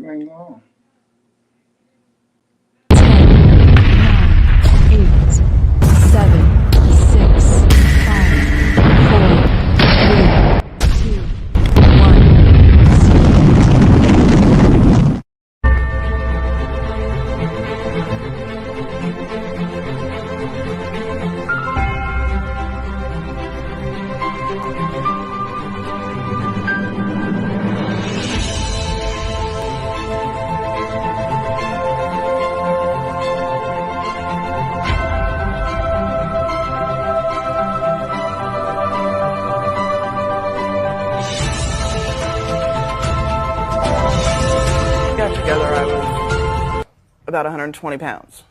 going on? 10, 9, 8, 7, 6, 5, 4, 3, 2, 1. Got together, I was about 120 pounds.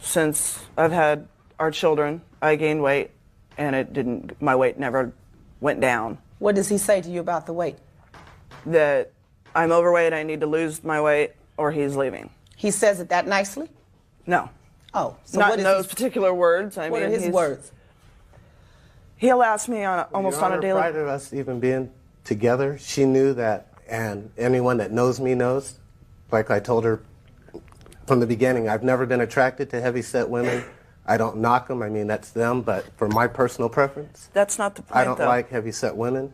Since I've had our children, I gained weight, and my weight never went down. What does he say to you about the weight? That I'm overweight, I need to lose my weight, or he's leaving. He says it that nicely? No. Oh, so Not what in is those particular words. what are his words? He'll ask me almost on a daily. Prior to us even being together, she knew that, and anyone that knows me knows, like I told her from the beginning, I've never been attracted to heavy-set women. I don't knock them. I mean, that's them. But for my personal preference, That's not the point, I don't though. like heavy-set women.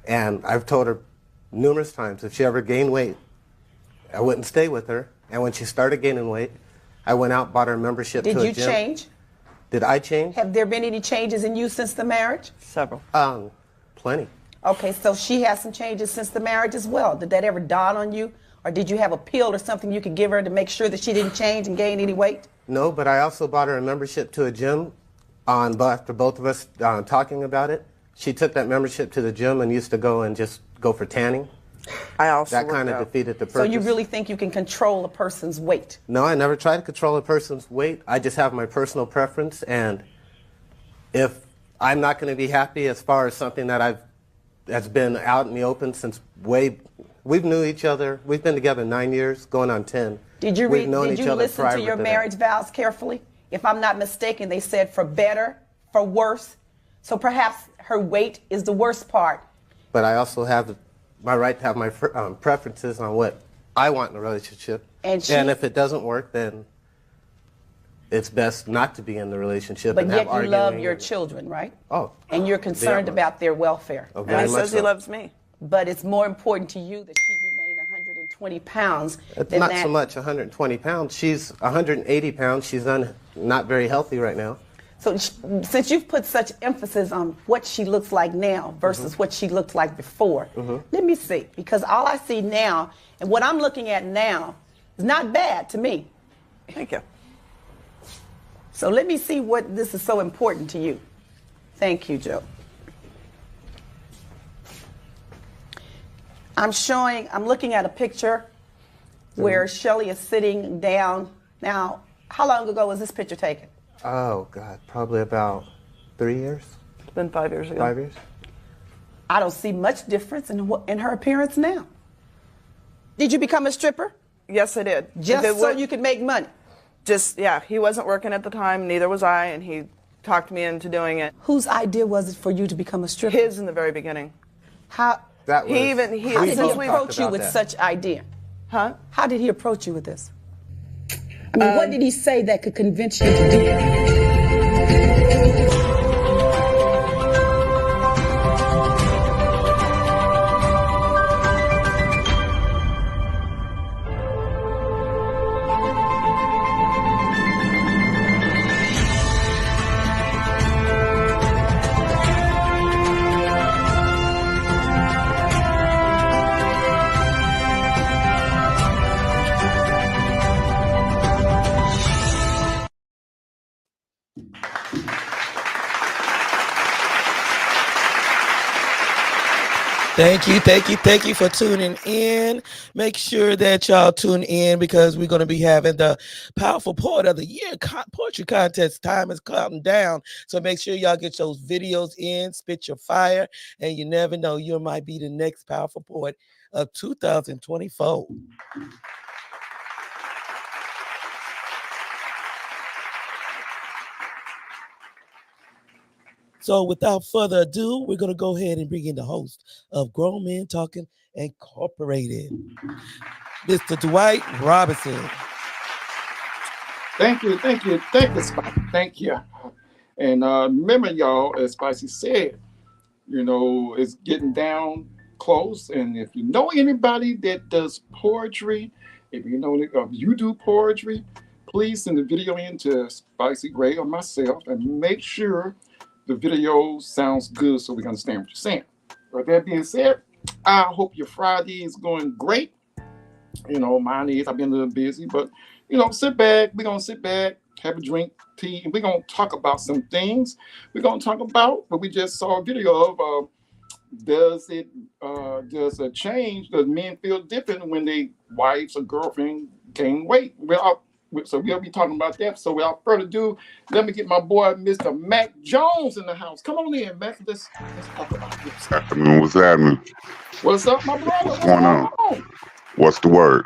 And I've told her numerous times if she ever gained weight, I wouldn't stay with her. And when she started gaining weight, I went out, bought her a membership to a Did gym. you change? Did I change? Have there been any changes in you since the marriage? Several. Plenty. Okay, so she has some changes since the marriage as well. Did that ever dawn on you? Or did you have a pill or something you could give her to make sure that she didn't change and gain any weight? No, but I also bought her a membership to a gym after both of us talking about it. She took that membership to the gym and used to go and just go for tanning. I also That kind of worked out. defeated the purpose. So you really think you can control a person's weight? No, I never try to control a person's weight. I just have my personal preference, and if I'm not going to be happy as far as something that's been out in the open since we've knew each other. We've been together 9 years, going on 10. Did you We've known each other listen prior to your that. marriage vows carefully? If I'm not mistaken, they said for better, for worse. So perhaps her weight is the worst part. But I also have my right to have my preferences on what I want in a relationship. And if it doesn't work, then it's best not to be in the relationship. But and yet have you love arguing your and- children, right? Oh. And you're concerned Very much. about their welfare. Oh, And very he much says he so. loves me. But it's more important to you that she remain 120 pounds It's than not that. so much 120 pounds. She's 180 pounds. She's not very healthy right now. So since you've put such emphasis on what she looks like now versus what she looked like before, let me see. Because all I see now and what I'm looking at now is not bad to me. Thank you. So let me see what this is so important to you. Thank you, Joe. I'm looking at a picture where Shelley is sitting down. Now, how long ago was this picture taken? Oh, God, probably about 3 years, It's been 5 years ago. 5 years. I don't see much difference in her appearance now. Did you become a stripper? Yes, I did. Just If it so would- you could make money? Yeah, he wasn't working at the time, neither was I, and he talked me into doing it. Whose idea was it for you to become a stripper? His in the very beginning. How That was, He did we he both talked approach you about with that. such idea? Huh? How did he approach you with this? I mean, what did he say that could convince you to do it? Thank you for tuning in. Make sure that y'all tune in because we're going to be having the Powerful Poet of the Year poetry contest. Time is counting down. So make sure y'all get those videos in, spit your fire, and you never know, you might be the next Powerful Poet of 2024. So without further ado, we're going to go ahead and bring in the host of Grown Men Talking Incorporated. Mr. Dwight Robinson. Thank you, Spicy. Thank you. And remember, y'all, as Spicy said, it's getting down close. And if you know anybody that does poetry, if you do poetry, please send the video in to Spicy Gray or myself and make sure the video sounds good so we can understand what you're saying. With that being said, I hope your Friday is going great. Mine is. I've been a little busy, but sit back. We're gonna sit back, have a drink, tea, and we're gonna talk about some things. We're gonna talk about what we just saw a video of. Does a change? Does men feel different when they wives or girlfriend gain weight? So we'll be talking about that. So without further ado, let me get my boy Mr. Mac Jones in the house. Come on in, Mac. Let's talk about this. What's happening? What's up, my brother? What's going on? What's the word?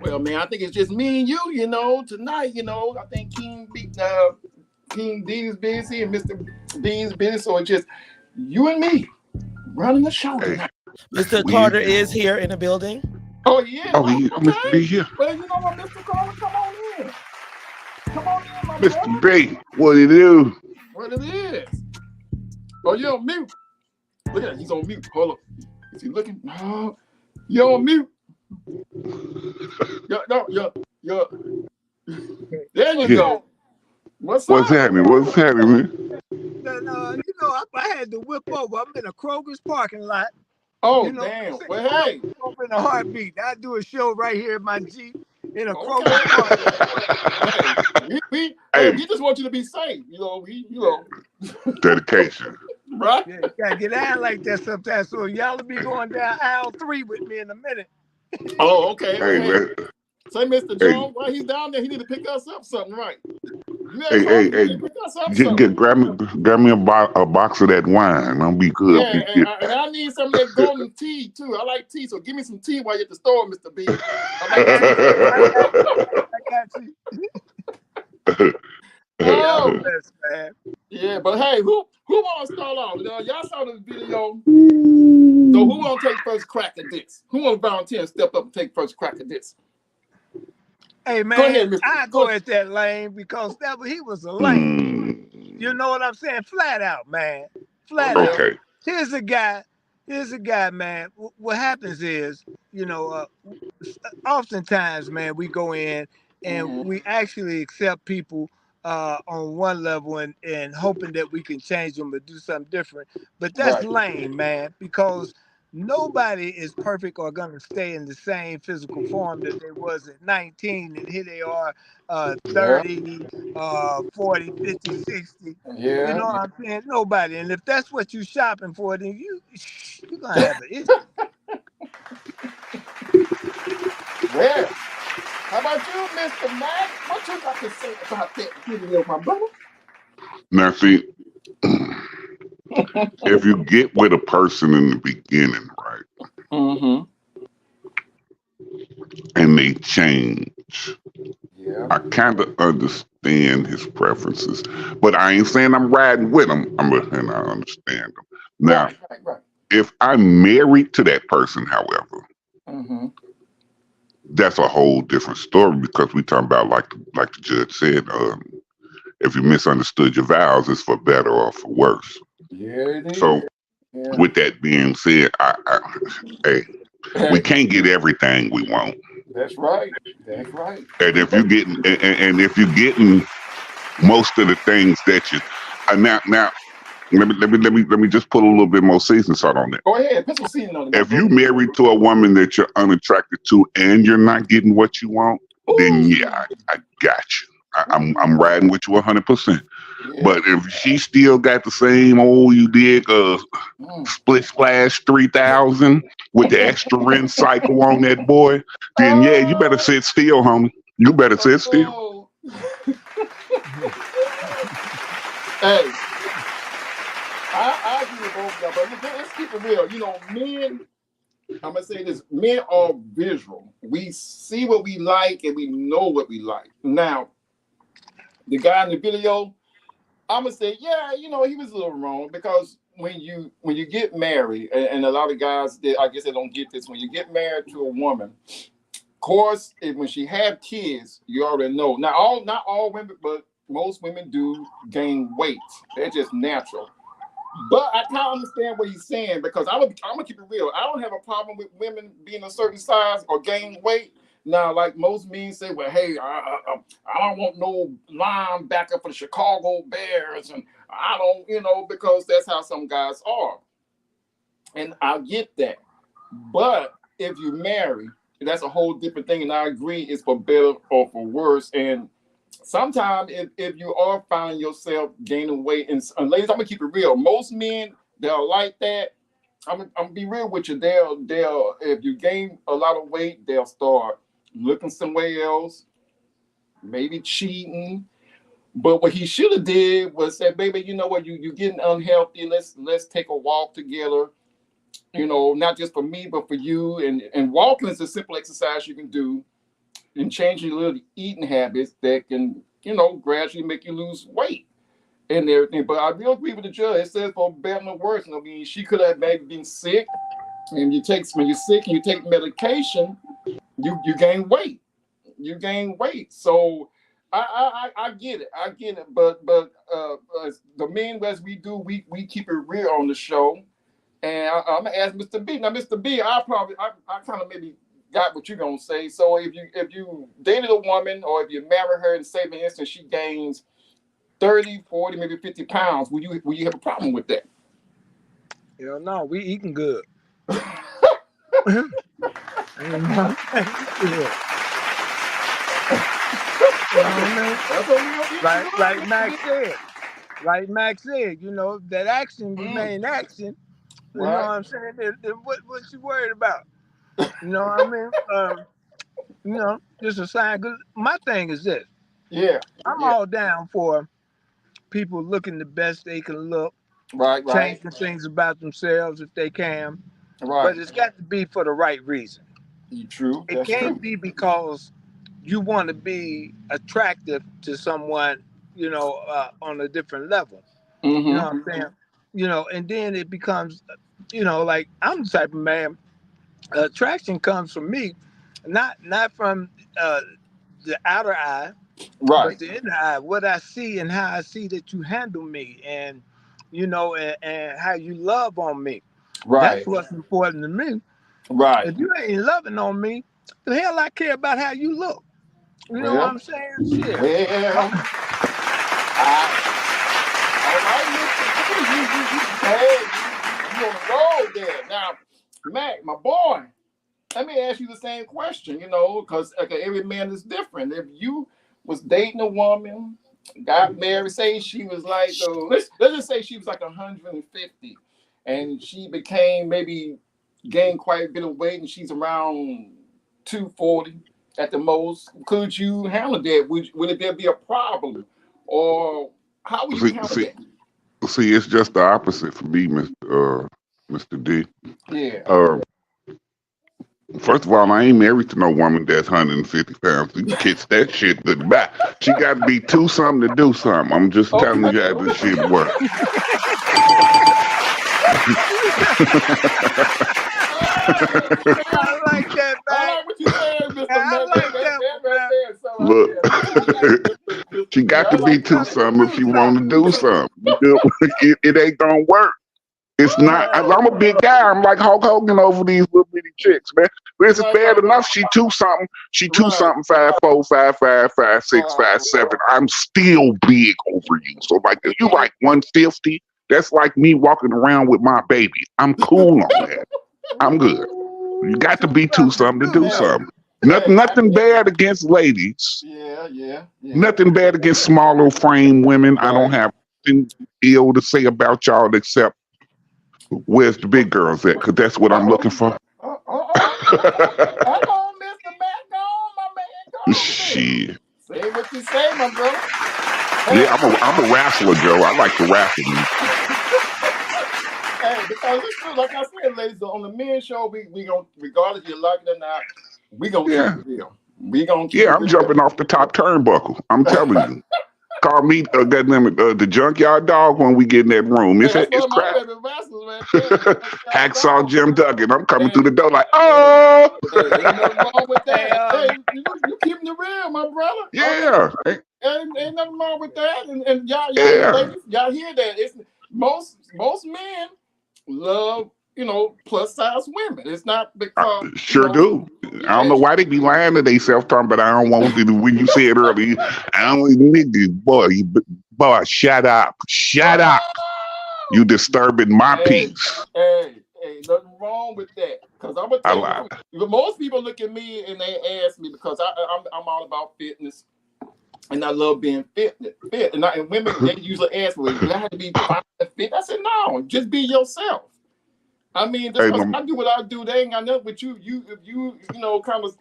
Well, man, I think it's just me and you, tonight, I think King D's busy and Mr. D's busy, so it's just you and me running the show tonight. Mr. Carter is here in the building. Oh, yeah. Oh, he must be here. Well, you know what, Mr. Carter, come on in. Come on in, my Mr. brother. B, what do you do? What it is. Oh, you're on mute. Look at that. He's on mute. Hold up. Is he looking? No. You're on mute. Yo. There you go. What's happening? What's happening, man? If I had to whip over, I'm in a Kroger's parking lot. Oh, damn. Well, hey. Over in a heartbeat. I do a show right here in my Jeep in a Kroger's parking lot. We just want you to be safe. Dedication. Right? Yeah, you gotta get out like that sometimes. So y'all will be going down aisle 3 with me in a minute. Oh, okay. Hey, man. Say, Mr. Jones, while he's down there, he need to pick us up something, right? Hey, pick us up something. grab me a box of that wine. I'll be good. Yeah, and I need some of that golden tea, too. I like tea, so give me some tea while you're at the store, Mr. B. I got you. Oh, Yes, man. yeah, but hey, who want to start off? Y'all saw this video. So who want to take first crack at this? Who want to volunteer and step up and take first crack at this? Hey, man, Go ahead, I go at that lane because he was a lane. You know what I'm saying? Flat out, man. Flat out. Okay. Here's a guy, man. What happens is, oftentimes, man, we go in and we actually accept people on one level and hoping that we can change them or do something different. But that's lame, man, because nobody is perfect or going to stay in the same physical form that they was at 19, and here they are 30, 40, 50, 60. Yeah. You know what I'm saying? Nobody. And if that's what you're shopping for, then you're going to have an issue. Well, how about you, Mr. Mac? What you got to say about that video, my brother? Now, see, if you get with a person in the beginning, right, and they change, I kind of understand his preferences, but I ain't saying I'm riding with him. And I understand them. Now, if I'm married to that person, however, that's a whole different story because we talking about like the judge said, if you misunderstood your vows, it's for better or for worse. Yeah, it is. So, with that being said, hey, we can't get everything we want. That's right. That's right. And if you're getting most of the things that you now let me just put a little bit more seasoning salt on that. Go ahead, put some seasoning on it. If you married to a woman that you're unattracted to and you're not getting what you want, then yeah, I got you. I'm riding with you 100%. Yeah. But if she still got the same old you did split splash 3000 with the extra rinse cycle on that boy, then yeah, you better sit still, homie. You better sit still. Hey, I agree with both of y'all, but let's keep it real. Men, I'm gonna say this: men are visual. We see what we like and we know what we like. Now, the guy in the video, I'm gonna say, yeah, he was a little wrong because when you get married, and a lot of guys, I guess they don't get this. When you get married to a woman, course, when she have kids, you already know. Not all women, but most women do gain weight. They're just natural. But I kind of understand what he's saying because I'm gonna keep it real. I don't have a problem with women being a certain size or gaining weight. Now, like most men say, well, hey, I don't want no linebacker for the Chicago Bears, and I don't, because that's how some guys are, and I get that. But if you marry, that's a whole different thing, and I agree, it's for better or for worse. And sometimes if you are finding yourself gaining weight, and ladies, I'm gonna keep it real. Most men they'll like that. I'm gonna be real with you. They'll if you gain a lot of weight, they'll start looking somewhere else, maybe cheating. But what he should have did was say, baby, you know what, you getting unhealthy. Let's take a walk together. Not just for me, but for you. And walking is a simple exercise you can do and changing little eating habits that can, gradually make you lose weight and everything. But I do agree with the judge. It says for better or worse. I mean, she could have maybe been sick, and when you're sick and you take medication, you gain weight. You gain weight. So I get it. I get it. But as the men as we do, we keep it real on the show. And I'm gonna ask Mr. B. Now, Mr. B, I kind of maybe got what you're gonna say. So if you dated a woman or if you marry her and say for instance she gains 30, 40, maybe 50 pounds, will you have a problem with that? Hell no, we eating good. Like Max said. Like Max said, that action remain action. You know what I'm saying? What you worried about? You know what I mean? Just a sign. Cause my thing is this. Yeah. I'm all down for people looking the best they can look. Right. Changing things about themselves if they can. Right. But it's got to be for the right reason. True. It can't be because you want to be attractive to someone, on a different level. Mm-hmm. You know what I'm saying? And then it becomes, like I'm the type of man. Attraction comes from me, not from the outer eye, right, but the inner eye. What I see and how I see that you handle me, and and how you love on me. Right. That's what's important to me. Right. If you ain't loving on me, the hell I care about how you look. You know what I'm saying? Shit. Well, all right, you on the road there. Now, Mac, my boy, let me ask you the same question, because every man is different. If you was dating a woman, got married, say she was like, let's just say she was like 150, and she became maybe gained quite a bit of weight, and she's around 240 at the most. Could you handle that? Would there be a problem, or how would you handle that? See, it's just the opposite for me, Mr. D. Yeah. First of all, I ain't married to no woman that's 150 pounds. You kiss that shit goodbye. She got to be two something to do something. I'm just telling you how this shit works. I like that, man. I like what you saying, Mr. I like that. Look, she got to be two something if she want to do something. It ain't gonna work. It's not. I'm a big guy. I'm like Hulk Hogan over these little bitty chicks, man. But it's bad enough. She two something. She two something. 5'4", 5'5", 5'6", 5'7". I'm still big over you. So like, if you like 150, that's like me walking around with my baby. I'm cool on that. I'm good. You got to be two something to do something. Nothing bad against ladies. Yeah. Nothing bad against smaller frame women. I don't have anything ill to say about y'all except where's the big girls at? Because that's what I'm looking for. Come on, Mr. Mac. Go on, my man. Shit. Say what you say, my brother. Yeah, I'm a wrestler, Joe. I like to wrestle. Hey, because it's true, like I said, ladies, on the men show, we gonna, regardless if you like it or not, we gonna keep it real. We gonna keep it real. I'm jumping off the top turnbuckle. I'm telling you. Call me, goddamn it, the junkyard dog when we get in that room. Hey, that's one It's of my crap. favorite wrestlers right there. Hacksaw Jim Duggan. I'm coming Hey, through the door like, hey, oh, hey, ain't nothing wrong with Hey, that. Hey, you keeping it real, my brother. yeah, Ain't nothing wrong with that. And y'all, yeah. ladies, y'all hear that? It's most men love, plus size women. It's not because Sure do. I don't know why they be lying to themselves talking, but I don't want to. When you said earlier, I don't nigga, boy, shut up, You disturbing my peace. Hey, nothing wrong with that. Because I'm gonna tell you, most people look at me and they ask me because I'm all about fitness. And I love being fit. And women, they usually ask me, "Do I have to be fine and fit?" I said, "No, just be yourself." I mean, just because I do what I do, they ain't got nothing with you. If you kind of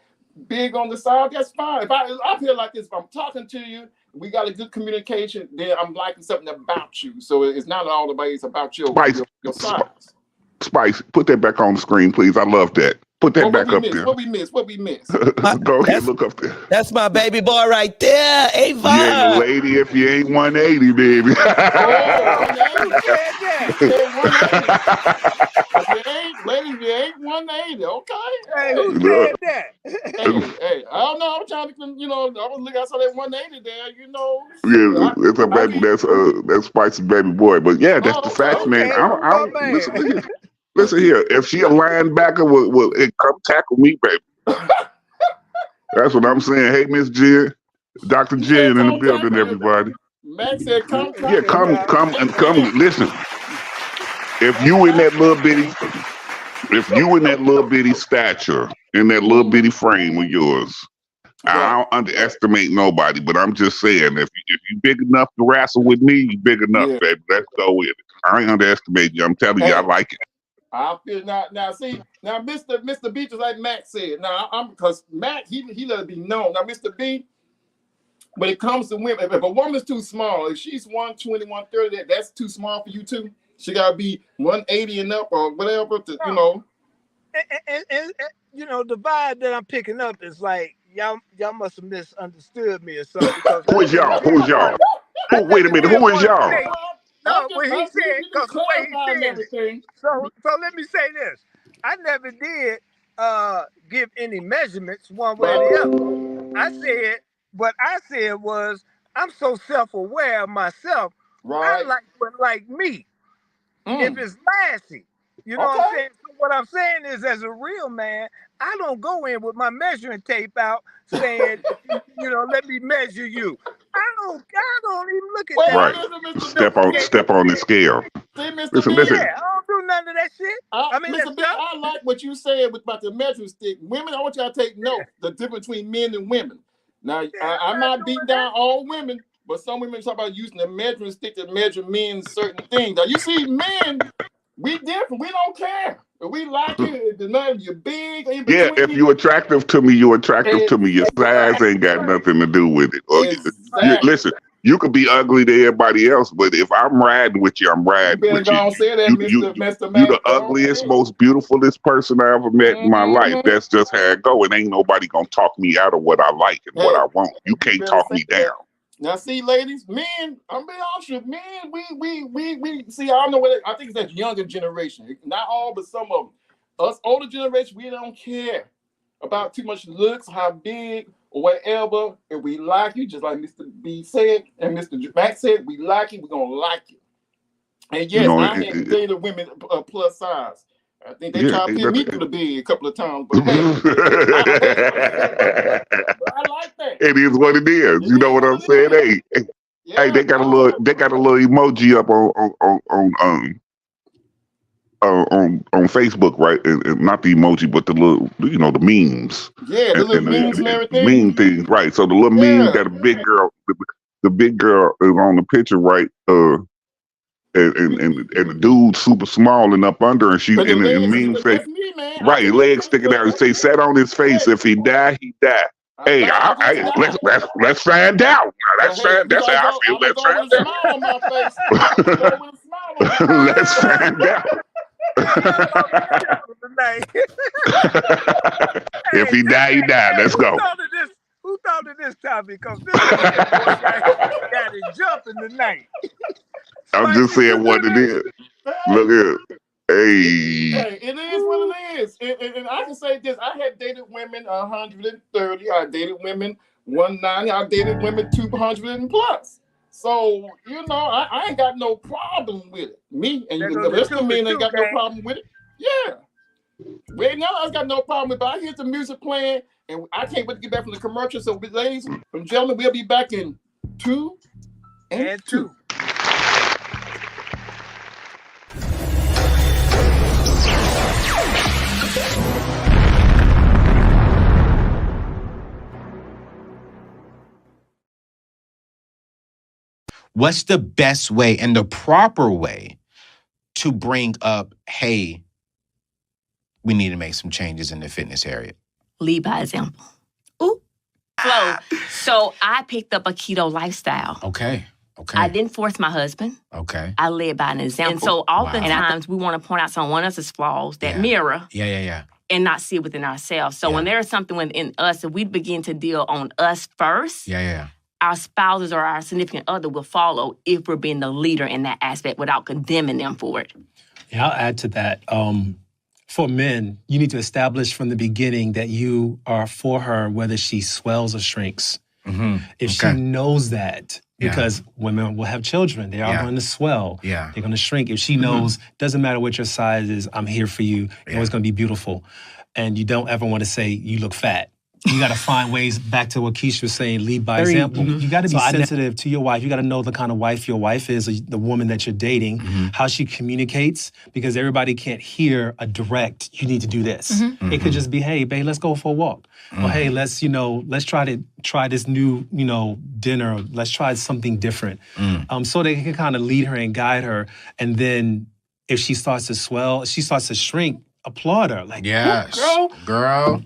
big on the side, that's fine. If I feel like this, if I'm talking to you, we got a good communication, then I'm liking something about you. So it's not all about it's about your size. Spice, put that back on the screen, please. I love that. Put that back up there. What we miss? Go ahead, look up there. That's my baby boy right there, Ava. You ain't a lady if you ain't 180, baby. Ladies, you ain't 180, okay? Hey, who said that? Hey, I don't know. I'm trying to, I was looking. I saw that 180 there, Yeah, it's a baby. That's Spice's baby boy. But yeah, that's the facts, man. Listen here. If she a linebacker, will come tackle me, baby. That's what I'm saying. Hey, Miss Jen, Dr. Jen in the building, everybody. Max said, come. Yeah, come and come. Listen, if you in that little bitty stature, in that little bitty frame of yours, I don't underestimate nobody. But I'm just saying, if you big enough to wrestle with me, you big enough, baby. Let's go with it. I ain't underestimate you. I'm telling you, I like it. I feel now. See, now, Mr. B, just like Max said. Now, because Max, he let it be known. Now, Mr. B, when it comes to women, if a woman's too small, if she's 120, 130, that's too small for you too. She gotta be 180 and up or whatever. And the vibe that I'm picking up is like y'all must have misunderstood me or something. Because Who is y'all? Wait a minute. Who is y'all? No, what he said, because the way he said it. So let me say this. I never did give any measurements one way or the other. What I said was, I'm so self-aware of myself. I like what like me. If it's lashy. You know what I'm saying? So what I'm saying is, as a real man, I don't go in with my measuring tape out saying, let me measure you. I don't even look at that. Right. Step on the scale. See, Mr. Listen. Yeah, I don't do none of that shit. Mr. B, I like what you said about the measuring stick. Women, I want y'all to take note the difference between men and women. Now, I'm not beating down all women, but some women talk about using the measuring stick to measure men's certain things. Now, you see, men, we different. We don't care. If we like it, you're big. Yeah, if you're attractive to me, you're attractive to me. Your size ain't got nothing to do with it. Listen, you could be ugly to everybody else, but if I'm riding with you, I'm riding with you. Say that, Mr. You're the ugliest, most beautifulest person I ever met in my life. That's just how it go. And ain't nobody gonna talk me out of what I like and what I want. You can't talk me down. Now, see, ladies, men, I'm being honest with you, men, we see, I don't know what I think it's that younger generation. Not all, but some of them. Us older generation, we don't care about too much looks, how big, or whatever. If we like you, just like Mr. B said, and Mr. Max said, we like you, we're going to like you. And yes, I had dated women plus size. I think they tried to put me through the bed a couple of times, but hey, I like that. It is what it is. You know what I'm saying? Hey, they got a little emoji up on Facebook, right? And not the emoji, but the little, the memes. Yeah, the little memes and everything. Meme things, right? So the little meme got a big girl. The big girl is on the picture, right? And the dude super small and up under, and she and mean face, right? Legs sticking out. And say, "Sat on his face. If he die, he die." Hey, let's find out. That's how I feel. Let's find out. Let's find out. If he die, he die. Let's go. Who thought on to this topic because this white boy got it jumping tonight. I'm just saying what it is. Look at hey. Hey, it is what it is. And I can say this. I have dated women 130. I dated women 190. I dated women 200 and plus. So, you know, I ain't got no problem with it. Me and the rest of the men ain't got no problem with it. Yeah. Right now, I got no problem with it. But I hear the music playing, and I can't wait to get back from the commercial. So, ladies and gentlemen, we'll be back in 2 and 2. What's the best way and the proper way to bring up, hey, we need to make some changes in the fitness area? Lead by example. Ooh. Flo, so I picked up a keto lifestyle. Okay. I didn't force my husband. Okay. I led by an example. And so oftentimes we want to point out someone else's flaws, that mirror. Yeah. And not see it within ourselves. So when there is something within us, if we begin to deal on us first, our spouses or our significant other will follow if we're being the leader in that aspect without condemning them for it. Yeah, I'll add to that. For men, you need to establish from the beginning that you are for her whether she swells or shrinks. Mm-hmm. If she knows that, because women will have children, they are going to swell, they're going to shrink. If she knows, doesn't matter what your size is, I'm here for you, you're always going to be beautiful. And you don't ever want to say, you look fat. You got to find ways, back to what Keisha was saying, lead by example. You got to be sensitive to your wife. You got to know the kind of wife your wife is, the woman that you're dating, how she communicates, because everybody can't hear a direct, you need to do this. It could just be, hey, babe, let's go for a walk. Or, hey, let's try this new, dinner. Let's try something different. So they can kind of lead her and guide her. And then if she starts to swell, she starts to shrink, applaud her. Like, girl.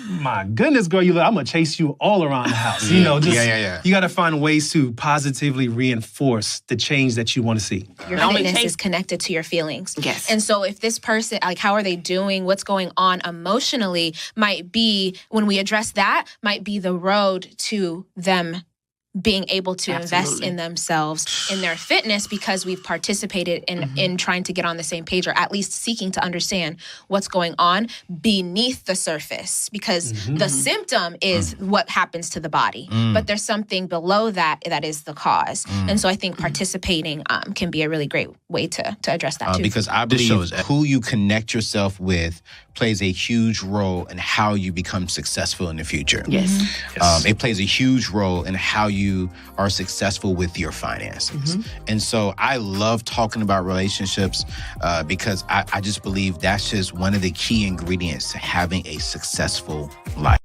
My goodness, girl, I'm gonna chase you all around the house. You got to find ways to positively reinforce the change that you want to see. Your fitness is connected to your feelings. Yes. And so if this person, like, how are they doing? What's going on emotionally might be, when we address that, might be the road to them being able to invest in themselves, in their fitness, because we've participated in trying to get on the same page, or at least seeking to understand what's going on beneath the surface, because the symptom is what happens to the body, but there's something below that is the cause. And so I think participating can be a really great way to address that too. Because I believe who you connect yourself with plays a huge role in how you become successful in the future. Yes. It plays a huge role in how you are successful with your finances. And so I love talking about relationships because I just believe that's just one of the key ingredients to having a successful life.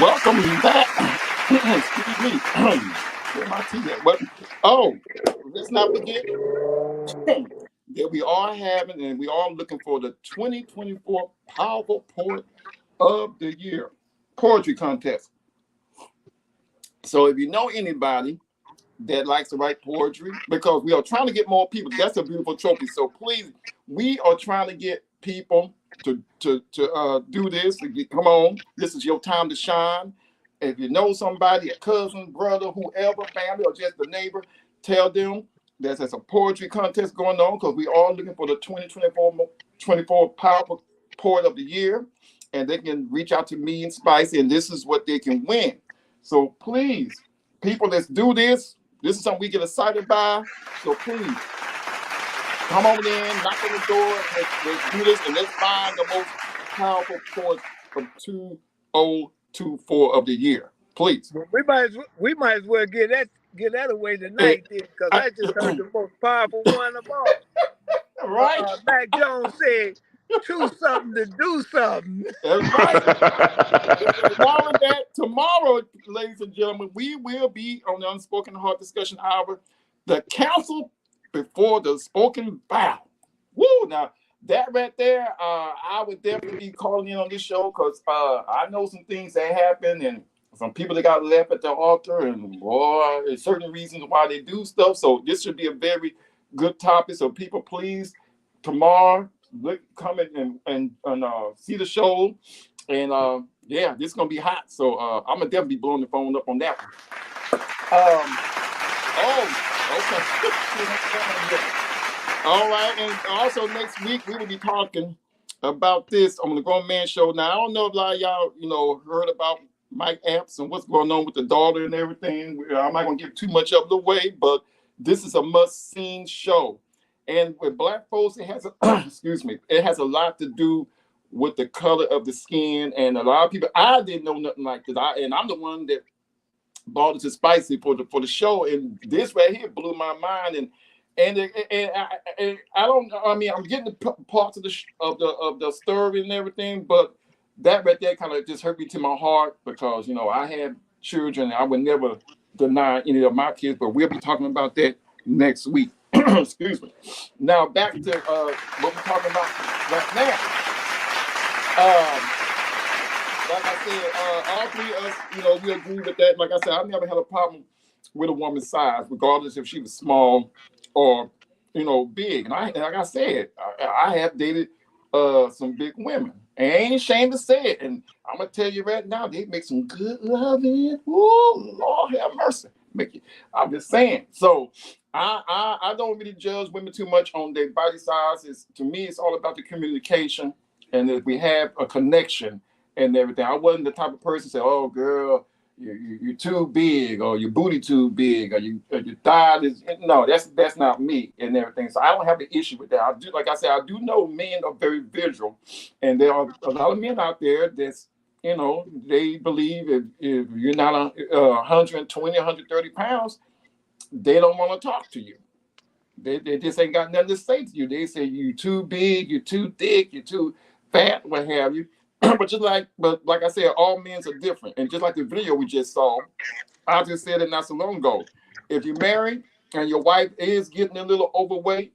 Welcome back. Excuse me. Where my tea at? What? Oh, let's not forget that we are having and we are looking for the 2024 Powerful Poet of the Year poetry contest. So if you know anybody that likes to write poetry, because we are trying to get more people, that's a beautiful trophy. So please, we are trying to get people to do this. Come on, this is your time to shine. If you know somebody, a cousin, brother, whoever, family, or just the neighbor, tell them there's a poetry contest going on, because we are looking for the 2024 Powerful Poet of the Year, and they can reach out to me and Spicy, and this is what they can win. So please, people, let's do this. This is something we get excited by. So please, come on in, knock on the door, let's do this, and let's find the most powerful poet from 2024 of the year. Please. Well, we might as well get that away tonight, because I just heard the most powerful one of all. Right. Mac Jones said, choose something to do something. That's right. that, tomorrow, ladies and gentlemen, we will be on the Unspoken Heart Discussion Hour, the counsel before the spoken vow. Woo! Now that right there, I would definitely be calling in on this show because I know some things that happen and some people that got left at the altar, and boy, there's certain reasons why they do stuff. So this should be a very good topic. So people, please tomorrow come in and see the show, and yeah, this is gonna be hot. So I'm gonna definitely be blowing the phone up on that one. Oh, okay. All right, and also next week we will be talking about this on the Grown Man Show. Now I don't know if a lot of y'all, heard about Mike Epps and what's going on with the daughter and everything. I'm not gonna give too much of it away, but this is a must-see show. And with Black folks, it has excuse me, it has a lot to do with the color of the skin. And a lot of people, I didn't know nothing like this. I'm the one that bought it to Spicy for the show, and this right here blew my mind. And I don't. I mean, I'm getting the parts of the story and everything, but that right there kind of just hurt me to my heart because I had children. And I would never deny any of my kids, but we'll be talking about that next week. Excuse me. Now back to what we're talking about right now. Like I said, all three of us, we agree with that. Like I said, I've never had a problem with a woman's size, regardless if she was small or big. And like I said, I have dated some big women. And I ain't ashamed to say it. And I'm gonna tell you right now, they make some good loving. Ooh, Lord have mercy. I'm just saying. So I don't really judge women too much on their body size. To me, it's all about the communication, and if we have a connection and everything. I wasn't the type of person to say, "Oh, girl, you're too big," or "Your booty too big," or your thigh is. No, that's not me and everything. So I don't have an issue with that. I do, like I said, I do know men are very visual, and there are a lot of men out there that's they believe if you're not 120, 130 pounds, they don't want to talk to you. They just ain't got nothing to say to you. They say you too big, you're too thick, you're too fat, what have you. But like I said, all men are different. And just like the video we just saw, I just said it not so long ago. If you're married and your wife is getting a little overweight,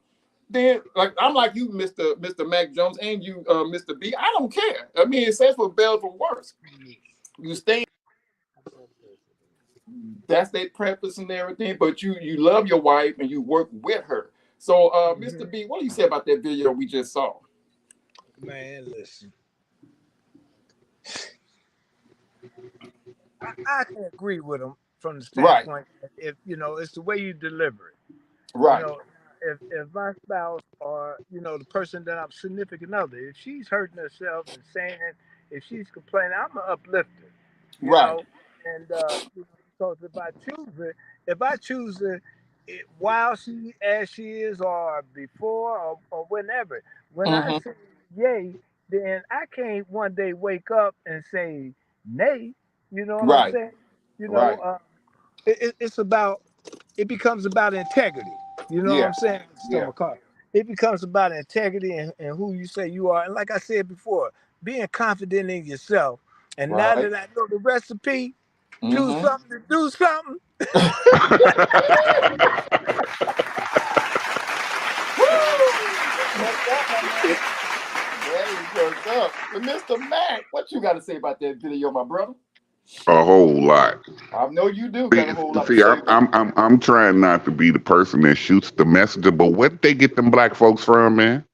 then I'm like you, Mr. Mac Jones, and you, Mr. B. I don't care. I mean, it says for better for worse. You stay. That's their preference and everything. But you love your wife and you work with her. So, Mr. B, what do you say about that video we just saw? Man, listen. I can agree with him from the standpoint if it's the way you deliver it. Right. If my spouse or the person that I'm significant other, if she's hurting herself and saying it, if she's complaining, I'm an uplifter. You know? And because if I choose it while as she is or before or whenever, when I say yay, then I can't one day wake up and say nay. You know what I'm saying? It becomes about integrity. You know what I'm saying? It becomes about integrity and who you say you are. And like I said before, being confident in yourself. And now that I know the recipe, do something to do something. Up. But Mr. Mac, what you got to say about that video, my brother? A whole lot. I know you do got a whole lot. See, I'm trying not to be the person that shoots the messenger, but where did they get them black folks from, man?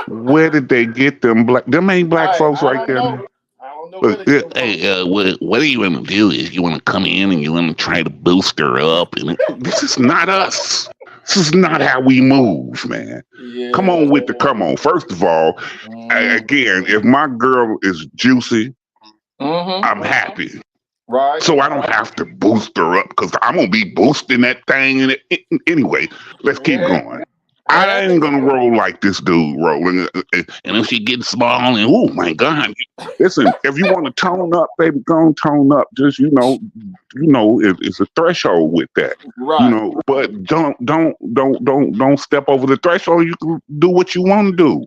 Where did they get them black? Them ain't black folks right there. Man. I don't know. Hey, what you want to do is you want to come in and you want to try to boost her up, and this is not us. This is not how we move, man. Yeah. Come on. First of all, again, if my girl is juicy, I'm happy. Right. So I don't have to boost her up because I'm going to be boosting that thing. And anyway, let's keep going. I ain't going to roll like this dude rolling. And if she gets small and, oh, my God. Listen, if you want to tone up, baby, go and tone up. Just, it's a threshold with that. Right. But don't step over the threshold. You can do what you want to do.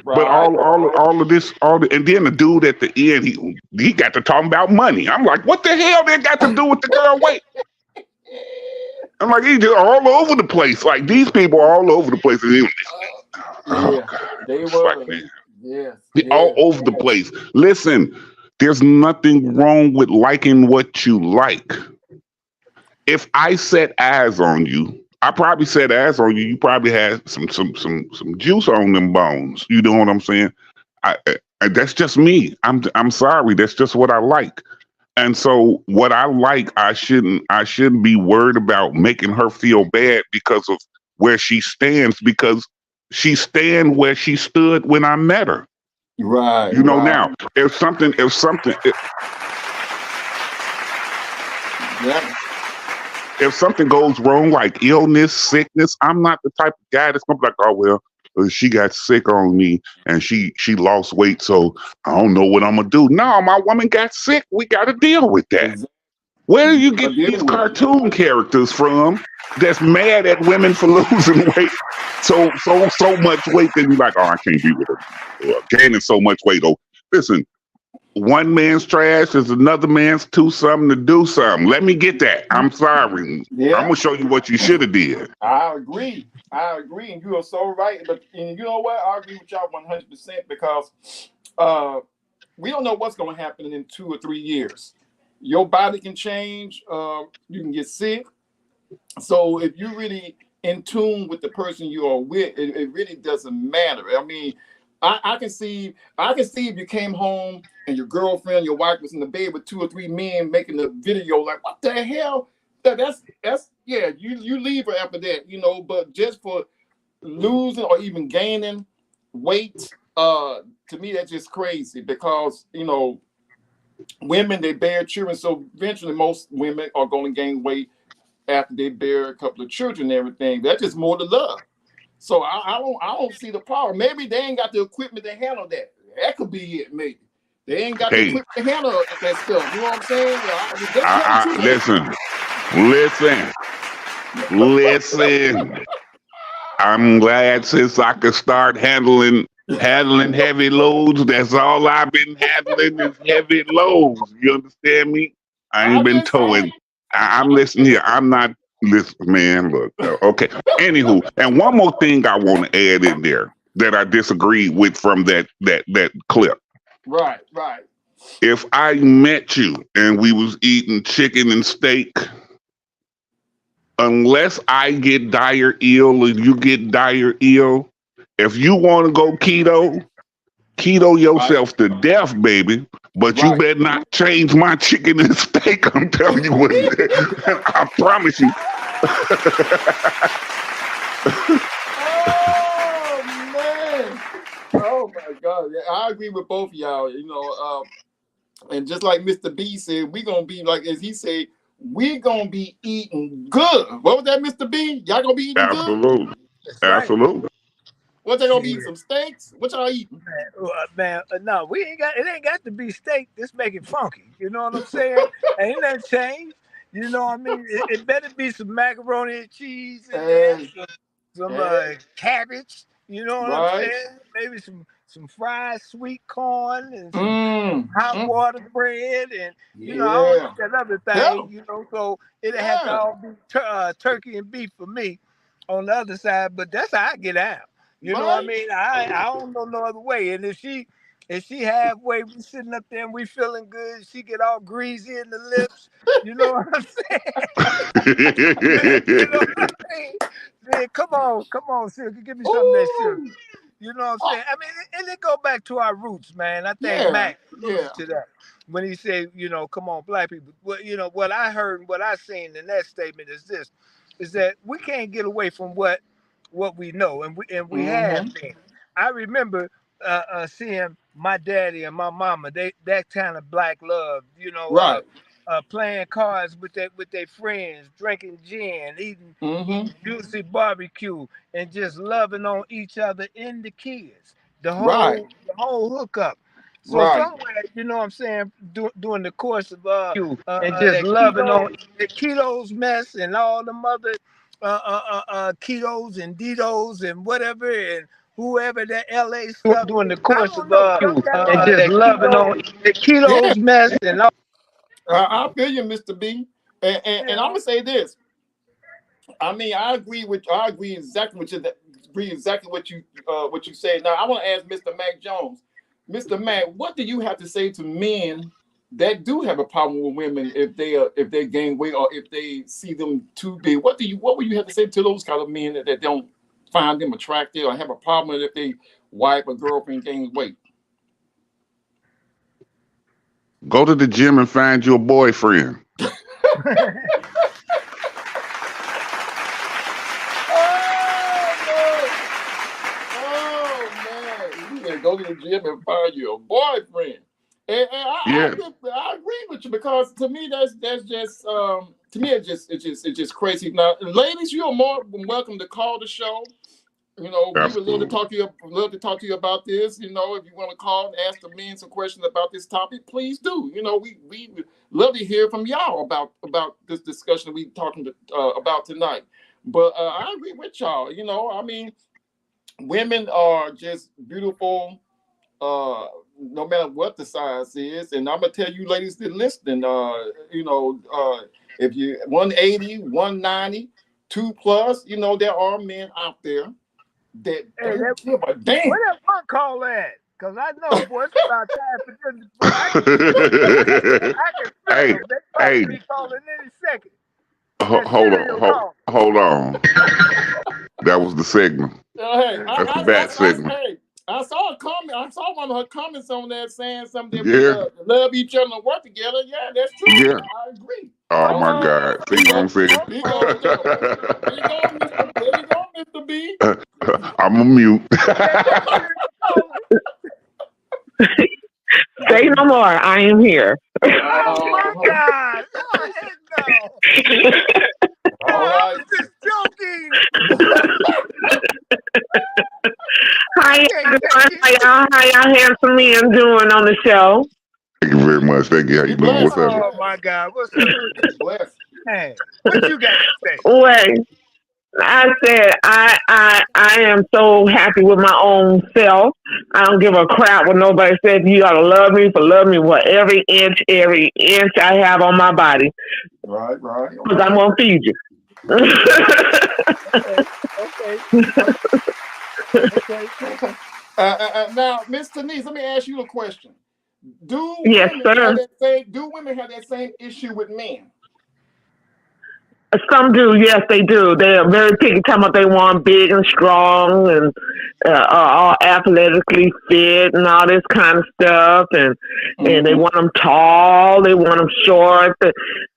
Right. But all of this, and then the dude at the end, he got to talking about money. I'm like, what the hell they got to do with the girl weight? I'm like, he's just all over the place. Like these people are all over the place. Yeah, God, they it's like, were. man, Yes, all yes, over the place. Listen, there's nothing wrong with liking what you like. If I set eyes on you, I probably set eyes on you. You probably had some juice on them bones. You know what I'm saying? That's just me. I'm sorry. That's just what I like. And so what I like, I shouldn't be worried about making her feel bad because of where she stands, because she stand where she stood when I met her. right, You know, right. now Yeah, if something goes wrong, like illness, sickness, I'm not the type of guy that's gonna be like, oh well, she got sick on me and she lost weight, so I don't know what I'm gonna do. No, my woman got sick. We got to deal with that. exactly. Where do you I get these deal with it. cartoon characters from that's mad at women for losing weight? So much weight that you're like, oh, I can't be with her. Gaining so much weight. Oh, listen, one man's trash is another man's too something to do something. Let me get that. I'm sorry. I'm Yeah, gonna show you what you should have did. I agree. I agree, and you are so right. But and you know what? I agree with y'all 100% because uh, we don't know what's going to happen in 2 or 3 years. Your body can change. You can get sick. So if you're really in tune with the person you are with, it really doesn't matter. I mean, I can see if you came home and your girlfriend, your wife was in the bed with 2 or 3 men making the video, like what the hell? That's yeah. You leave her after that, But just for losing or even gaining weight, to me that's just crazy because women they bear children, so eventually most women are going to gain weight after they bear a couple of children and everything. That's just more to love. So I don't see the problem. Maybe they ain't got the equipment to handle that. That could be it. Maybe they ain't got the Hey, equipment to handle that stuff. You know what I'm saying? They come I too late. listen, listen, listen. I'm glad since I could start handling heavy loads. That's all I've been handling is heavy loads. You understand me? I ain't I'm been just saying. towing. I'm listening here. I'm not listen, man. Look, okay. Anywho, and one more thing I want to add in there that I disagree with from that clip. Right, right. If I met you and we was eating chicken and steak, unless I get dire ill or you get dire ill, if you want to go keto Right, yourself to death, baby. But you right. better not change my chicken and steak. I'm telling you what it is. I promise you. Oh man. Oh my God. Yeah, I agree with both of y'all. And just like Mr. B said, we gonna be like as he said, we gonna be eating good. What was that, Mr. B? Y'all gonna be eating good? Absolutely. That's right. Absolutely. What they gonna be Shit. eating? Some steaks? What y'all eating? Man, no, we ain't got it. Ain't got to be steak. Just make it funky. You know what I'm saying? Ain't nothing changed. You know what I mean? It better be some macaroni and cheese in there, And, some and cabbage. You know what I'm right. saying? Maybe some fried sweet corn and some Mm, hot mm, water bread, and I don't yeah. eat that other Tell thing. 'em. So it'll have to Yeah. all be turkey and beef for me on the other side. But that's how I get out. You know what I Right. mean? I don't know no other way. And if she halfway, we sitting up there and we feeling good, she get all greasy in the lips. You know what I'm saying? You know what I'm saying? Then come on, sugar, give me some of that sugar. Ooh. You know what I'm Oh, saying? I mean, and it go back to our roots, man. I think yeah. Mac Yeah. alluded to that when he said, come on, black people. Well, what I heard and what I seen in that statement is this: is that we can't get away from what we know, and we have Mm-hmm. been. I remember seeing my daddy and my mama. That kind of black love, Right. playing cards with their friends, drinking gin, eating Mm-hmm. juicy barbecue, and just loving on each other and the kids. The Right. whole hookup. So Right. somewhere, you know what I'm saying, during the course of and just that loving on keto's mess and all the other ketos and ditos and whatever and whoever that LA stuff. during the I course don't of know. Some kind and just that loving on Yeah. keto's mess and all. I feel you, Mr. B. And I'm Yeah. gonna say this. I mean, I agree exactly with you. That agree exactly what you said. Now I want to ask Mr. Mac Jones. Mr. Mac, what do you have to say to men that do have a problem with women if they gain weight or if they see them too big? What would you have to say to those kind of men that don't find them attractive or have a problem if they wife or girlfriend gains weight? Go to the gym and find you a boyfriend. Go to the gym and find you a boyfriend. And I agree with you, because to me that's just to me it's just crazy. Now, ladies, you are more than welcome to call the show. You know, we would love to talk to you about this. You know, if you want to call and ask the men some questions about this topic, please do. You know, we would love to hear from y'all about this discussion we talking about tonight. But I agree with y'all. You know, I mean, women are just beautiful, no matter what the size is. And I'm gonna tell you, ladies that listening, you know, if you 180, 190, 2+, you know, there are men out there that don't give a damn. Where that one call at? Because I know, boy, it's about time for them. I can feel them. They probably be calling any second. Hold on. That was the signal. Hey, That's the bat signal. I saw a comment. I saw one of her comments on that saying something that we love each other and work together. Yeah, that's true. Yeah. I agree. Oh my God. See what I'm saying? There you go, Mr. B. I'm a mute. Say no more. I am here. Oh my God. Oh, heck no. All right. I was just joking. How y'all handsome men doing on the show? Thank you very much. Thank you. How you doing? What's up? Oh my God. What's up? Hey, what you got to say? Wait. I said I am so happy with my own self. I don't give a crap what nobody said. You gotta love me for every inch I have on my body. Right. Because I'm gonna feed you. Okay. Now, Miss Denise, let me ask you a question. Do women have that same issue with men? Some do, yes, they do. They are very picky, talking about they want big and strong and all athletically fit and all this kind of stuff. And they want them tall, they want them short,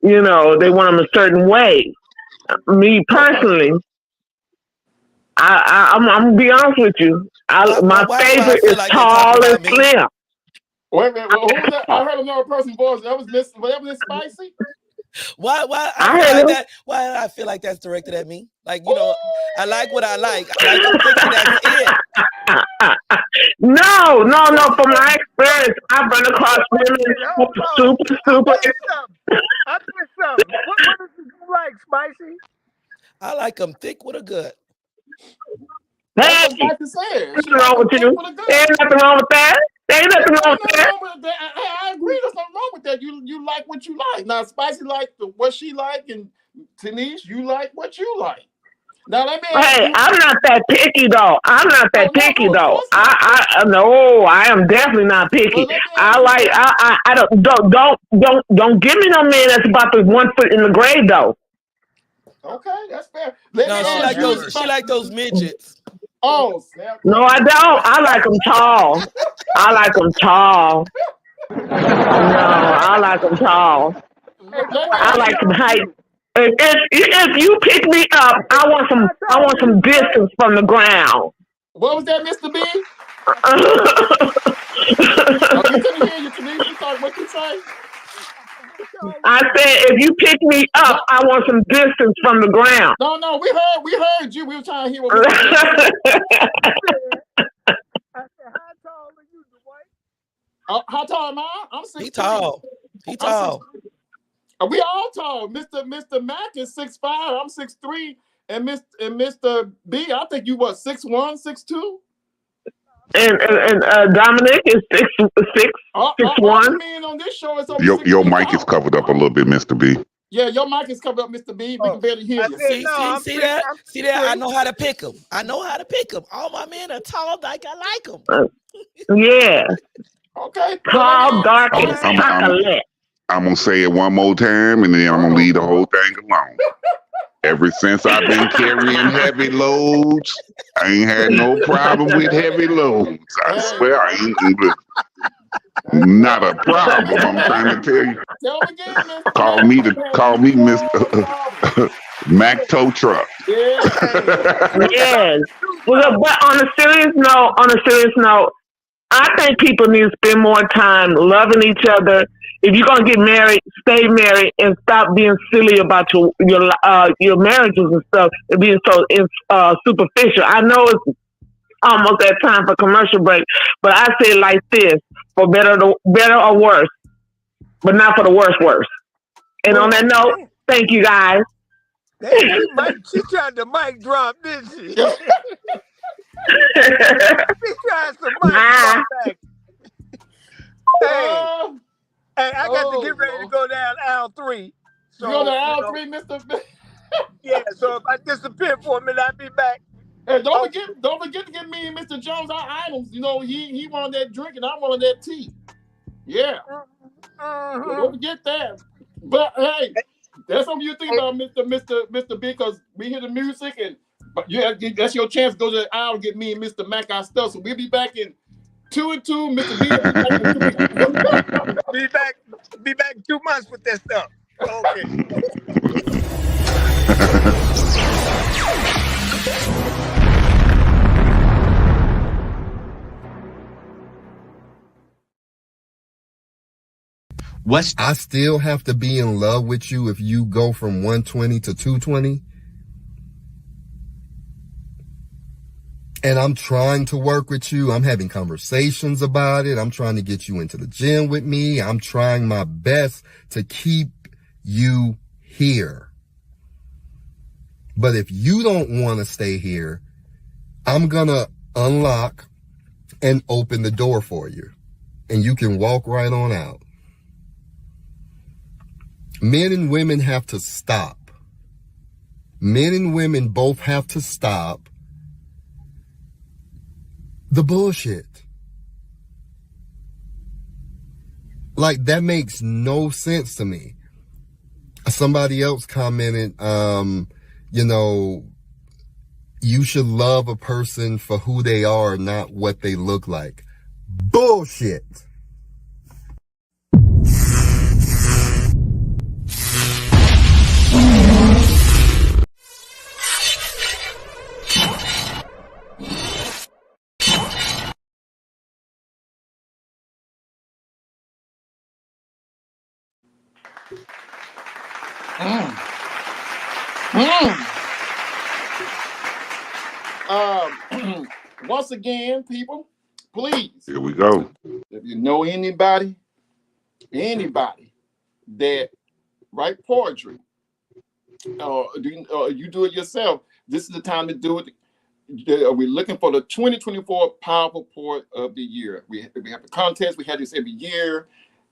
you know, they want them a certain way. Me personally, I'm gonna be honest with you. My favorite is tall and slim. Wait a minute. Well, who was that? I heard another person's voice. That was Miss Spicy. Why I feel like that? Why did I feel like that's directed at me? Like, you know, I like what I like. I like the picture. That's it. No. From my experience, I've run across women super. I did something. What does you like, Spicy? I like them thick with a gut. Hey, what's wrong with you? There ain't nothing wrong with that. There ain't nothing wrong with that. I agree. There's nothing wrong with that. You like what you like. Now, Spicy like what she like, and Denise, you like what you like. Now let me. Hey, I'm not that picky though. I am definitely not picky. Don't give me no man that's about to 1 foot in the grave though. Okay, that's fair. She like those midgets. Oh, snap. No, I don't. I like them tall. I like them tall. I like some height. If you pick me up, I want some distance from the ground. What was that, Mr. B? We couldn't hear you, Denise. You thought what you say? I said, if you pick me up, I want some distance from the ground. No, we heard you. We were trying to hear what we were saying. I said, how tall are you, Dwight? How tall am I? I'm 6'3". He tall. We all tall. Mr. Mac is 6'5". I'm 6'3". And Mr. B, I think you 6'1", 6'2". And Dominic is 6'1". Men on this show is your mic is covered up a little bit, Mr. B. Yeah, your mic is coming up, Mr. B. We can barely hear I you. said, no, I'm See free. that? I'm See that? I free. know how to pick them. I know how to pick them. All my men are tall like I like them. Yeah. Okay. Tall, dark, and chocolate. I'm gonna say it one more time, and then I'm gonna leave the whole thing alone. Ever since I've been carrying heavy loads, I ain't had no problem with heavy loads. I swear I ain't. Not a problem. I'm trying to tell you. Tell them again, Mr. Call me Mr. Mac Tow Truck. Yeah. Yes. Well, but on a serious note, I think people need to spend more time loving each other. If you're gonna get married, stay married and stop being silly about your marriages and stuff and being so superficial. I know it's almost that time for commercial break, but I say it like this: for better or worse, but not for the worst. And on that note, thank you guys. She tried to mic drop, didn't she? She tried some mic drop back. Hey, I got to get ready to go down aisle 3. So, you go to aisle 3, Mr. B? Yeah, so if I disappear for a minute, I'll be back. Hey, don't forget to give me and Mr. Jones our items. You know, he wanted that drink and I wanted that tea. Yeah. So don't forget that. But hey, that's something you think about, Mr. B, because we hear the music and that's your chance to go to the aisle and get me and Mr. Mac our stuff. So we'll be back in 2 and 2. Mr. B will be back. Be back in 2 months with that stuff. Okay. I still have to be in love with you if you go from 120 to 220. And I'm trying to work with you. I'm having conversations about it. I'm trying to get you into the gym with me. I'm trying my best to keep you here. But if you don't want to stay here, I'm going to unlock and open the door for you. And you can walk right on out. Men and women have to stop. Men and women both have to stop the bullshit. Like, that makes no sense to me. Somebody else commented, you should love a person for who they are, not what they look like. Bullshit. Once again, people, please. Here we go. If you know anybody that write poetry, you do it yourself, this is the time to do it. We're looking for the 2024 Powerful Poet of the Year. We have the contest. We have this every year.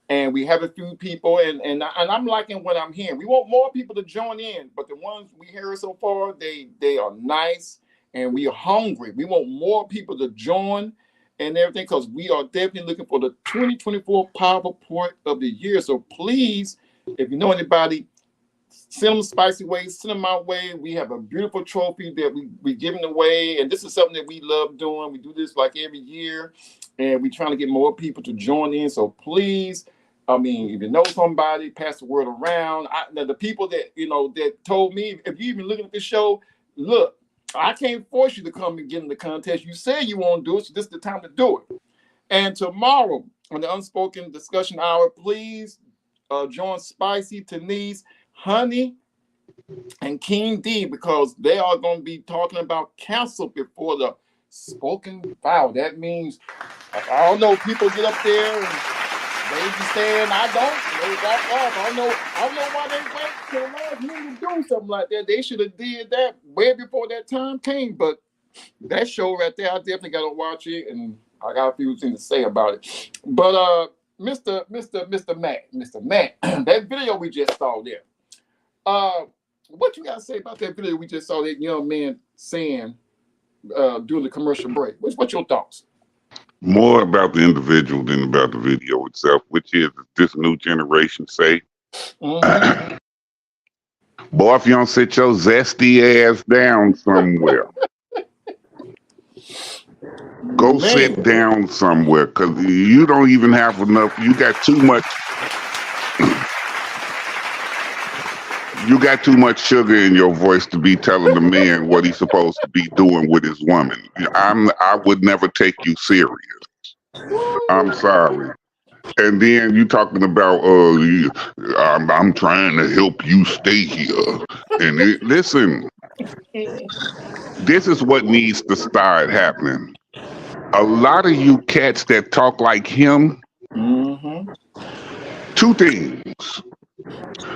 And we have a few people, and I'm liking what I'm hearing. We want more people to join in, but the ones we hear so far, they are nice, and we are hungry. We want more people to join and everything, because we are definitely looking for the 2024 Powerful Poet of the Year. So please, if you know anybody, send them spicy ways, send them my way. We have a beautiful trophy that we giving away, and this is something that we love doing. We do this like every year, and we're trying to get more people to join in. So please, I mean, if you know somebody, pass the word around. The people that that told me, if you even looking at this show, look, I can't force you to come and get in the contest. You say you won't do it, so this is the time to do it. And tomorrow on the Unspoken Discussion Hour, please join Spicy, Denise, Honey, and King D, because they are going to be talking about counsel before the spoken vow. That means, I don't know, people get up there and they be saying, I don't. They back off. I don't know why they wait till the last minute to do something like that. They should have did that way before that time came. But that show right there, I definitely got to watch it, and I got a few things to say about it. But Mr. Matt, that video we just saw there, What you got to say about that video we just saw that young man saying during the commercial break? What's your thoughts? More about the individual than about the video itself, which is this new generation say, Mm-hmm. boy, if you don't sit your zesty ass down somewhere, go sit down somewhere, because you don't even have enough. You got too much. You got too much sugar in your voice to be telling the man what he's supposed to be doing with his woman. I would never take you serious. I'm sorry. And then you talking about I'm trying to help you stay here. And listen, this is what needs to start happening. A lot of you cats that talk like him, two things.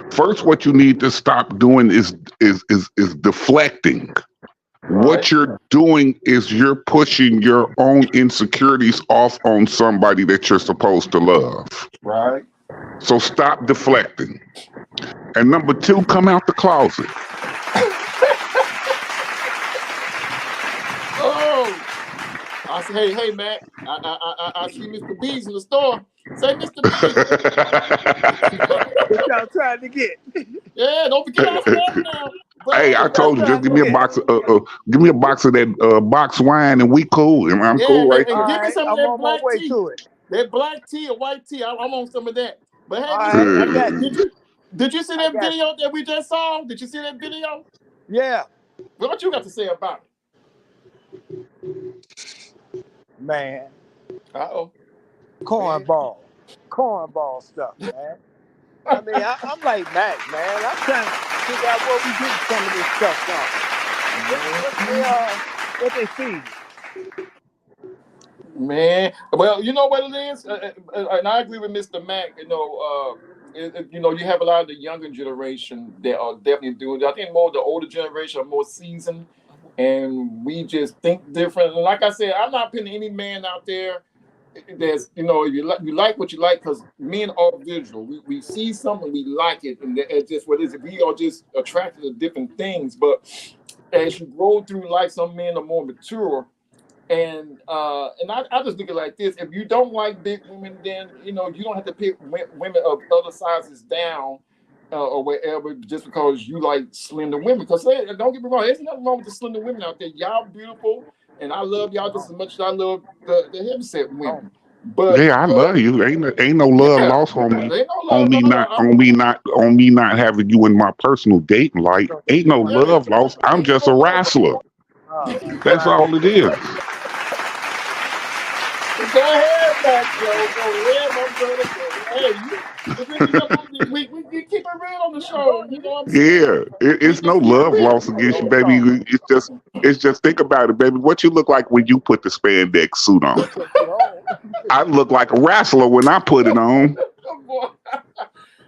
First, what you need to stop doing is deflecting. Right. What you're doing is you're pushing your own insecurities off on somebody that you're supposed to love. Right. So stop deflecting. And number two, come out the closet. Oh, I say, hey, Matt, I see Mr. B's in the store. Say, Mr. B. What y'all trying to get? Yeah, don't forget our stuff now. Hey, I told you, just give me a box of that box wine, and we cool. And I'm cool right and there. give me some of that black tea. To it. That black tea or white tea. I'm on some of that. But hey, right, did you see that video that we just saw? Did you see that video? Yeah. What you got to say about it? Man. Uh-oh. Cornball stuff, man. I mean, I'm like Mac, man. I'm trying to figure out where we get some of this stuff from. What they feed? Man, well, you know what it is, and I agree with Mr. Mac. You know, you have a lot of the younger generation that are definitely doing it. I think more the older generation are more seasoned, and we just think different. And like I said, I'm not putting any man out there. There's, you like what you like, because men are visual. We see something, we like it, and it's just what it is. We are just attracted to different things. But as you grow through life, some men are more mature, and I just look at it like this: if you don't like big women, then you don't have to pick women of other sizes down or wherever just because you like slender women. Because don't get me wrong, there's nothing wrong with the slender women out there. Y'all beautiful. And I love y'all just as much as I love the heavyset women. But yeah, I love you. Ain't no love lost on me. On me not having you in my personal dating life. Ain't no love lost. I'm just a wrestler. That's all it is. Go ahead, Mac, Joe. Go ahead, my brother. Hey, we keep it real on the show. You know what I'm saying? Yeah, it's no love lost against you, baby. It's just think about it, baby. What you look like when you put the spandex suit on? I look like a wrestler when I put it on.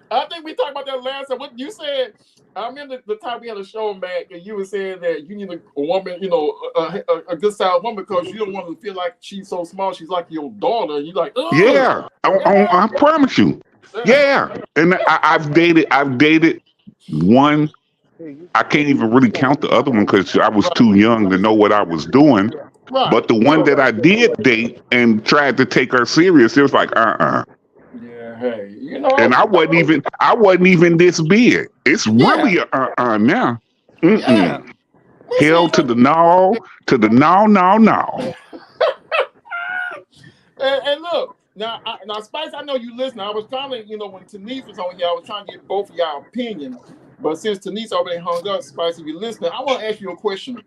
I think we talked about that last time. What you said, I remember the time we had a show, Mac, and you were saying that you need a woman, a good sized woman, because you don't want to feel like she's so small, she's like your daughter. And you're like, oh, yeah, I promise you. Yeah, and I've dated one. I can't even really count the other one because I was too young to know what I was doing. Right. But the one that I did date and tried to take her serious, it was like, Yeah, hey, And I wasn't even this big. It's really now. Yeah. Hell to the no, no. And look, now, Spice, I know you listen. I was trying to, when Tanise was on here, I was trying to get both of y'all opinions. But since Tanise already hung up, Spice, if you're listening, I want to ask you a question.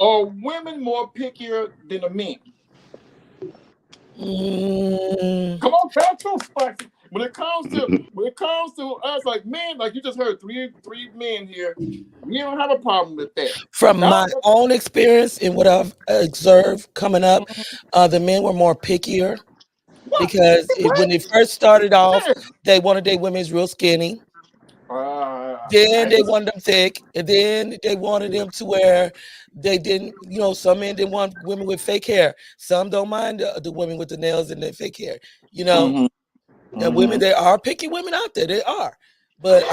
Are women more pickier than the men? Come on, tell the truth, Spice. When it comes to us, like men, like you just heard three men here, we don't have a problem with that. From my own experience and what I've observed coming up, the men were more pickier because when they first started off, they wanted their women's real skinny. Then they wanted them thick, and then they wanted them to where they didn't, some men didn't want women with fake hair. Some don't mind the women with the nails and the fake hair, And women, there are picky women out there. They are. But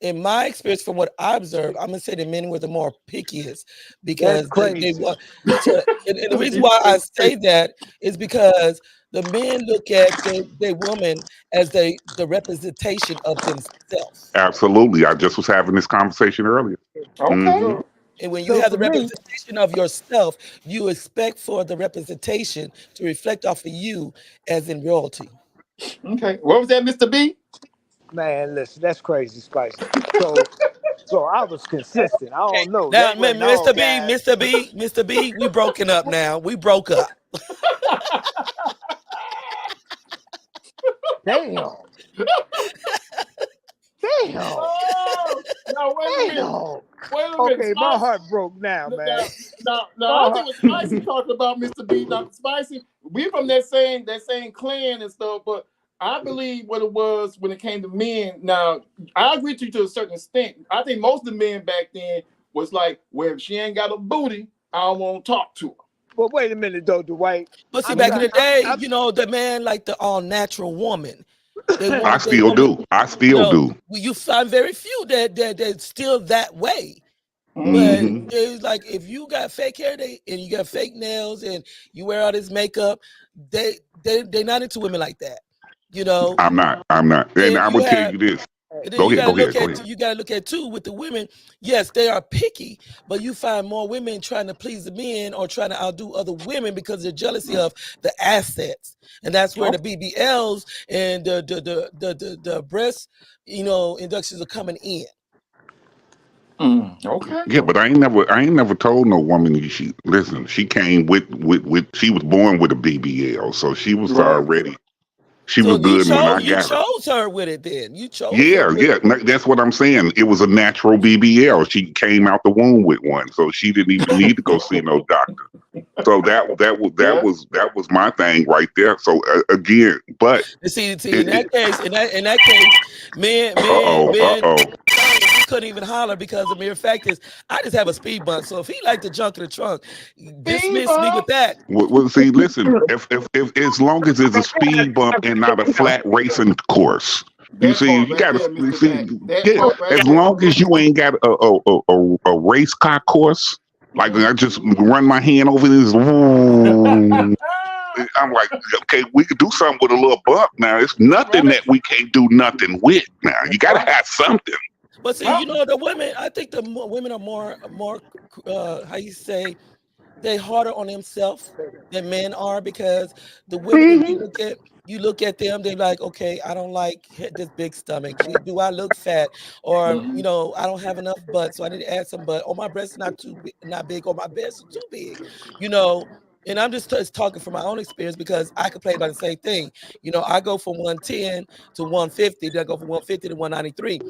in my experience, from what I observed, I'm gonna say the men were the more pickiest That's because they crazy. want to. And the reason why I say that is because the men look at their woman as the representation of themselves. Absolutely. I just was having this conversation earlier. Okay. And when you So have for the me, representation of yourself, you expect for the representation to reflect off of you as in royalty. Okay. What was that, Mr. B? man, listen, that's crazy, Spicy. So I was consistent. I don't know. Now, That wasn't all Mr. B, guys. Mr. B, Mr. B, we broken up now. We broke up. Damn. Damn. Oh, now wait a minute. Damn. Wait a minute. Okay, my Spicy. heart broke now, man. Now, I My think what Spicy talking about, Mr. B. Now, Spicy, we from that same clan and stuff, but I believe what it was when it came to men. Now, I agree with you to a certain extent. I think most of the men back then was like, well, if she ain't got a booty, I don't want to talk to her. Well, wait a minute, though, Dwight. But see, I'm back in trying. the day, I'm, you know, the man liked the all natural woman. They I wanted their still woman. do. I You still know, do. you find very few that still that way. But Hmm it's like if you got fake hair and you got fake nails and you wear all this makeup, they're not into women like that. You know, I'm not. I'm not. And and I you would tell have you this. and then Go you ahead. gotta Go look ahead. Go at ahead. you gotta look at too with the women. Yes, they are picky, but you find more women trying to please the men or trying to outdo other women because they're jealousy of the assets, and that's where the BBLs and the breast, you know, inductions are coming in. Okay. Yeah, but I ain't never told no woman she listen. She came with. She was born with a BBL, so she was Right. already. She So was good when I you got her. chose her with it then. You chose her Yeah, with yeah, that's what I'm saying. It was a natural BBL. She came out the womb with one, so she didn't even need to go see no doctor. So Yeah. that was my thing right there. So again, but see in that case, men, uh oh. he couldn't even holler because the mere fact is I just have a speed bump. So if he liked the junk in the trunk, dismiss me with that. Well, see, listen. If as long as it's a speed bump and not a flat racing course, you That see, part you right gotta there, Mr. see. Mac. That Yeah, part right as there. long as you ain't got a race car course, like I just run my hand over this. I'm like, okay, we could do something with a little bump now. It's nothing that we can't do nothing with now. You got to have something. But see, you know, the women, I think women are more, how you say, they harder on themselves than men are because the women, if you look at them, they're like, okay, I don't like this big stomach. Do I look fat? Or, you know, I don't have enough butt, so I need to add some butt. Or my breasts not not big, or my breasts are too big, you know. And I'm just talking from my own experience because I complain about the same thing. You know, I go from 110 to 150, then I go from 150 to 193.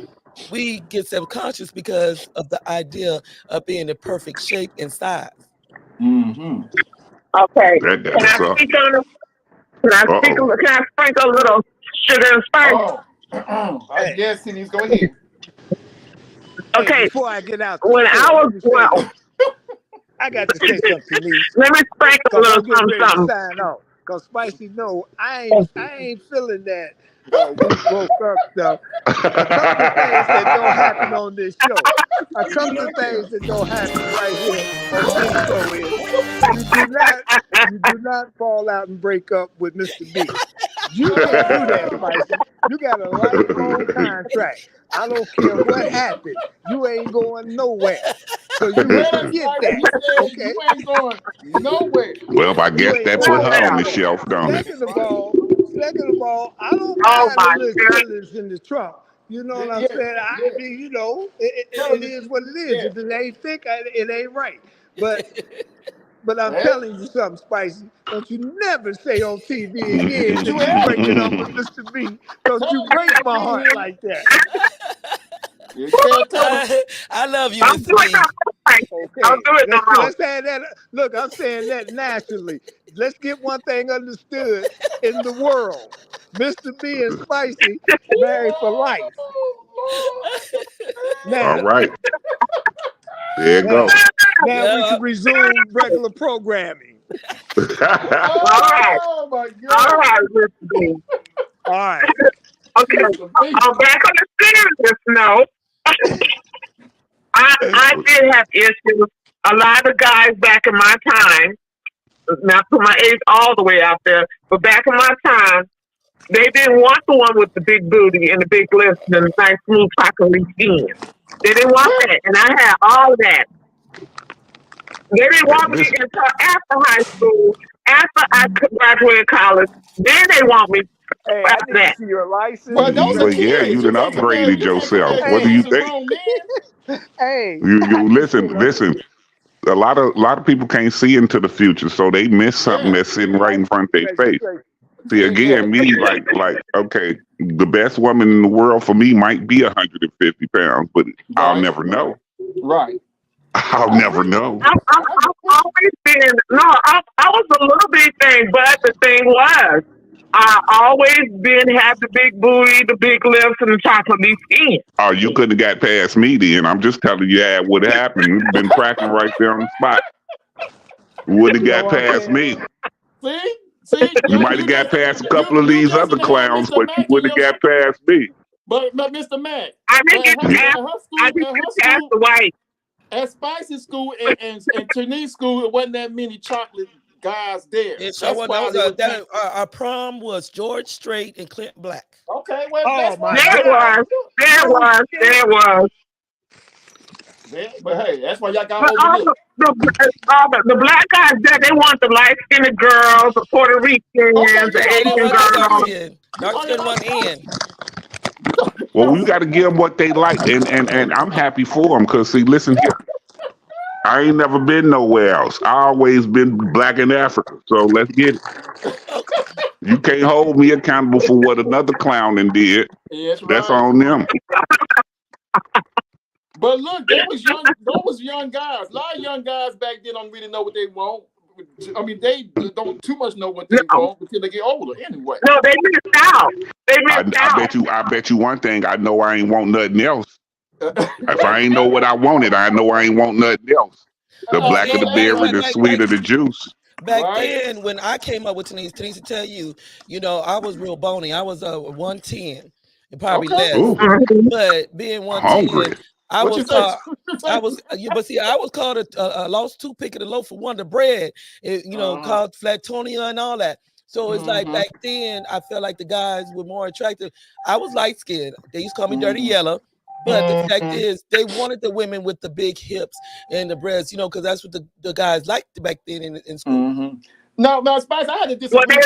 We get self-conscious because of the idea of being in perfect shape and size. Mm-hmm. Okay. Can That I sucks. speak on it? Can I speak? Uh-oh. Can I sprinkle a little sugar and spice? hey, Yes, Denise, go ahead. hey, Okay. before I get out the When I store, was let me say this. I got to say something to Niece, let me sprinkle a cause little I'm getting ready to something. sign off. Cause Spicy, no, I ain't feeling that we broke up stuff. A couple of things that don't happen on this show. A couple of things that don't happen right here on this show is you do not fall out and break up with Mr. B. You can't do that, Spicy. You got a lifelong contract. I don't care what happened. You ain't going nowhere. So you Yes, forget Spicy, he that. said Okay? you ain't going nowhere. Well, I You guess ain't that going put her on the nowhere. shelf, don't it? Second of all, I don't Oh mind a my little God. chillness in the trunk. You know Yeah, what I'm yeah, saying? yeah. You know, it is what it is. Yeah. If it ain't thick, it ain't right. But I'm Hey, telling you something, Spicy. Don't you never say on TV again don't you that you ever breaking up with Mr. B. Don't tell you him break we my ain't heart hear him. like that. You tell him. I love you, Don't Mr. do it B. no more. Don't Okay, do it no more. let's have that. Look, I'm saying that nationally. Let's get one thing understood in the world. Mr. B and Spicy married for life. All Now, right. There you now, go. now we Yeah. can resume regular programming. All right. Oh my All God, right, Mr. B. All right. Okay. Mr. B. Back on the serious note. I did have issues. A lot of guys back in my time, not put my age all the way out there, but back in my time, they didn't want the one with the big booty and the big lips and the nice smooth chocolate skin. They didn't want that, and I had all of that. They didn't want me until after high school, after I graduated college. Then they want me Hey, I after need that. to see your license. Well, those are But yeah, kids. you You done can't compare. upgraded You can't yourself. compare What do you kids to think? grown men. Hey, You listen. A lot of people can't see into the future, so they miss something that's sitting right in front of their face. See, again, me like okay, the best woman in the world for me might be 150 pounds, but I'll never know. Right. I'll never know. I've always been I was a little big thing, but the thing was, I always been had the big booty, the big lips, and the chocolatey skin. Oh, you couldn't have got past me then. I'm just telling you what happened. You've been cracking right there on the spot. Wouldn't have got past me. See, You might have got past a couple of these other clowns, but you wouldn't have got past me. But Mr. Mac, I didn't get past the white. At Spicy school and Chinese school, it wasn't that many chocolate guys there. Our prom was George Strait and Clint Black. Okay, well, that's why. There was. But hey, that's why y'all got over the black guys there, they want the light skinned girls, the Puerto Ricans, the Asian girls. Dark skin one in. Well, we got to give them what they like, and I'm happy for them because see, listen here, I ain't never been nowhere else. I always been black in Africa, so let's get it. You can't hold me accountable for what another clowning did. That's on them. But look, those was young guys. A lot of young guys back then don't really know what they want. I mean, they don't too much know what they want until they get older. Anyway, no, they missed out. I bet you one thing. I know I ain't want nothing else. If I ain't know what I wanted, I know I ain't want nothing else. The blacker the berry, the sweeter the juice. Back then, when I came up with Denise to tell you, I was real bony. I was 110 and probably less. Ooh. But being 110, I was called a lost toothpick and a loaf of Wonder Bread, called Flatonia and all that. So it's like back then, I felt like the guys were more attractive. I was light skinned. They used to call me Dirty Yellow. But the fact is, they wanted the women with the big hips and the breasts, because that's what the guys liked back then in school. No, Spice, I had to disagree.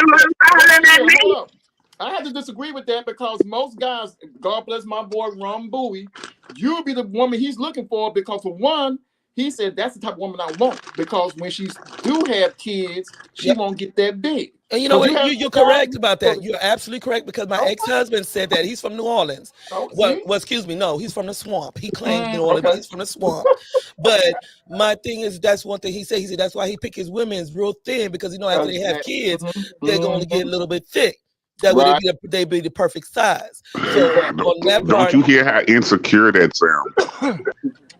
I had to disagree with that because most guys, God bless my boy Ron Bowie, you'll be the woman he's looking for because for one, he said that's the type of woman I want because when she do have kids, she won't get that big. And you're correct about that. You're absolutely correct because my ex-husband said that. He's from New Orleans. Excuse me, no, he's from the swamp. He claimed New Orleans, but he's from the swamp. But my thing is, that's one thing he said. He said that's why he picked his women's real thin because after they have kids, they're going to get a little bit thick. That would they be the perfect size. So don't you hear how insecure that sounds?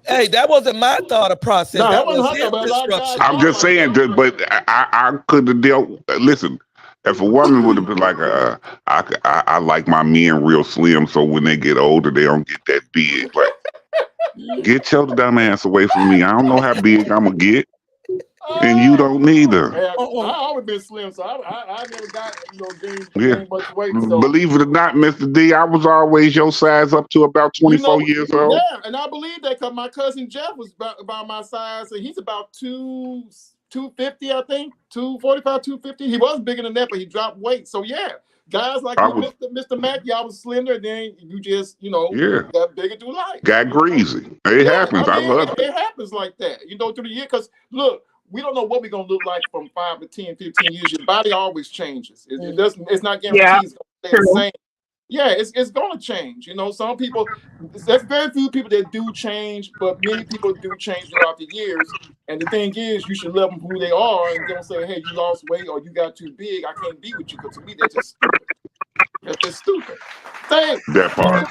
Hey, that wasn't my thought process. No, that was his destruction. I'm just saying, but I could have dealt. Listen, if a woman would have been like, I like my men real slim, so when they get older, they don't get that big. Like, get your dumb ass away from me. I don't know how big I'm gonna get. And you don't neither. I always been slim, so I never got gained much weight. So. Believe it or not, Mr. D, I was always your size up to about 24 years old. Yeah, and I believe that because my cousin Jeff was about my size, and he's about 250, I think, 245, 250. He was bigger than that, but he dropped weight. So yeah, guys like Mr. Mac, y'all was slender, and then you just got bigger through life. Got greasy. It happens. I love it. It happens like that, through the year. Because look. We don't know what we're gonna look like from 5 to 10, 15 years. Your body always changes. It doesn't. It's not guaranteed it's gonna stay the same. Yeah, it's gonna change. Some people. There's very few people that do change, but many people do change throughout the years. And the thing is, you should love them for who they are, and don't say, "Hey, you lost weight or you got too big. I can't be with you." Because to me, that's just stupid. That's just stupid. That part.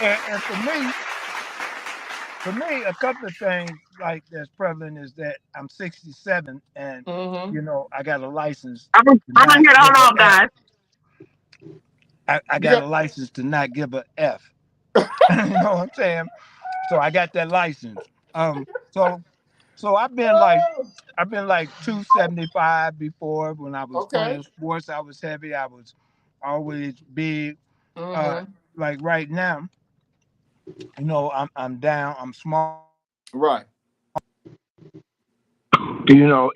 And for me, a couple of things like that's prevalent is that I'm 67 and I got a license. I'm gonna get on, guys. I got a license to not give a F. You know what I'm saying? So I got that license. So I've been like 275 before when I was Okay. playing sports. I was heavy. I was always big. Uh, Mm-hmm. like right now, I'm down. I'm small. Right.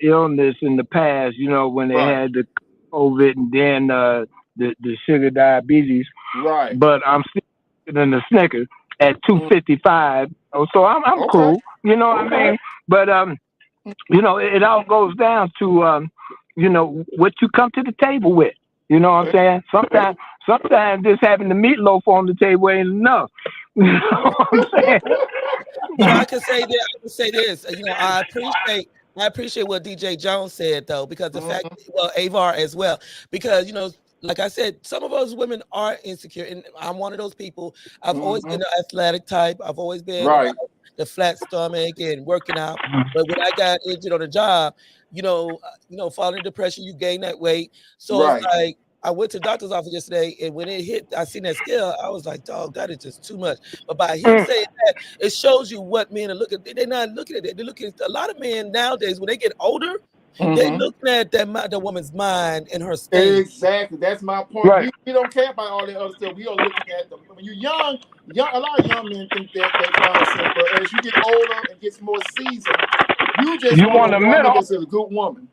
Illness in the past. When they Right. had the COVID and then the sugar diabetes. Right. But I'm still in the Snickers at Mm. 255. So I'm Okay. cool. You know what I mean? But it all goes down to what you come to the table with. You know what I'm saying? Sometimes just having the meatloaf on the table ain't enough. You know what I'm saying? I can say that. I can say this. I appreciate what DJ Jones said though, because the fact, well, Avar as well, because like I said, some of us women are insecure, and I'm one of those people. I've always been an athletic type. I've always been about Right. the flat stomach and working out. But when I got injured on the job, falling in depression, you gain that weight. So it's Right. like I went to the doctor's office yesterday, and when it hit, I seen that scale. I was like, "Dog, God, it's just too much." But by him saying that, it shows you what men are looking. They're not looking at it. They're looking at a lot of men nowadays. When they get older, they Mm-hmm. looking at that woman's mind and her state. Exactly. That's my point. We don't care about all that other stuff. We are looking at them. When you're young, a lot of young men think that nonsense. But as you get older and gets more seasoned, you just You want want a a woman mental, that's a good woman.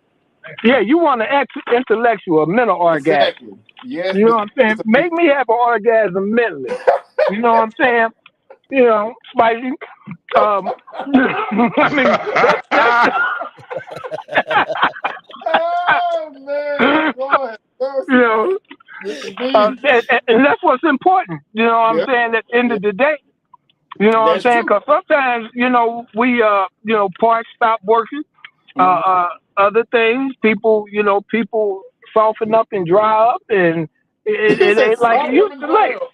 yeah, you want an intellectual, mental orgasm. Exactly. Yes, You know what I'm saying? Make me have an orgasm mentally. You know what I'm saying? Spicy. I mean, oh man, Lord, you know, yes, indeed. and that's what's important. You know what I'm Yep. saying? At the end Yep. of the day, you know what I'm That's saying? true. Because sometimes, we, parts stop working. Other things, people soften up and dry up, and it Say ain't like it soften used and to dry like. up.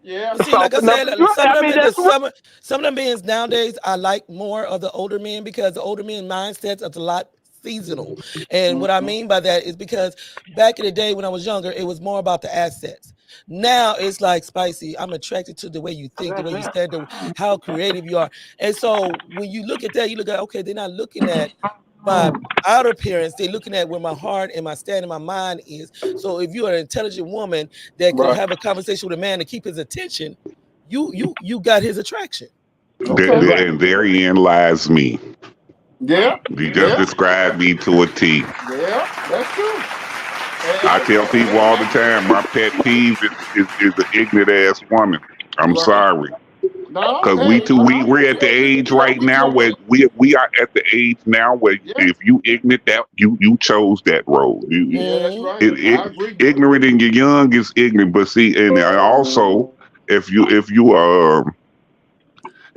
Yeah. See, like I Soften up said, and dry. some I of mean, them, that's what. some of them men nowadays, I like more of the older men because the older men mindsets are a lot seasonal. And what I mean by that is because back in the day when I was younger, it was more about the assets. Now it's like, Spicy, I'm attracted to the way you think, the way you stand, how creative you are. And so when you look at that, you look at, okay, they're not looking at my outer appearance, they're looking at where my heart and my stand and my mind is. So if you're an intelligent woman that could Right. have a conversation with a man to keep his attention, you got his attraction. Okay. And therein lies me. Yeah. You just Yeah. described me to a T. Yeah. That's true. And I I tell said, people all the time, my pet peeve is an ignorant ass woman. I'm right. sorry. No, Because hey, we're at the age right now where we are at the age now where yeah. if you ignorant, that you chose that road. Yeah, that's right. I agree. Ignorant and you're young is ignorant. But see, and also if you're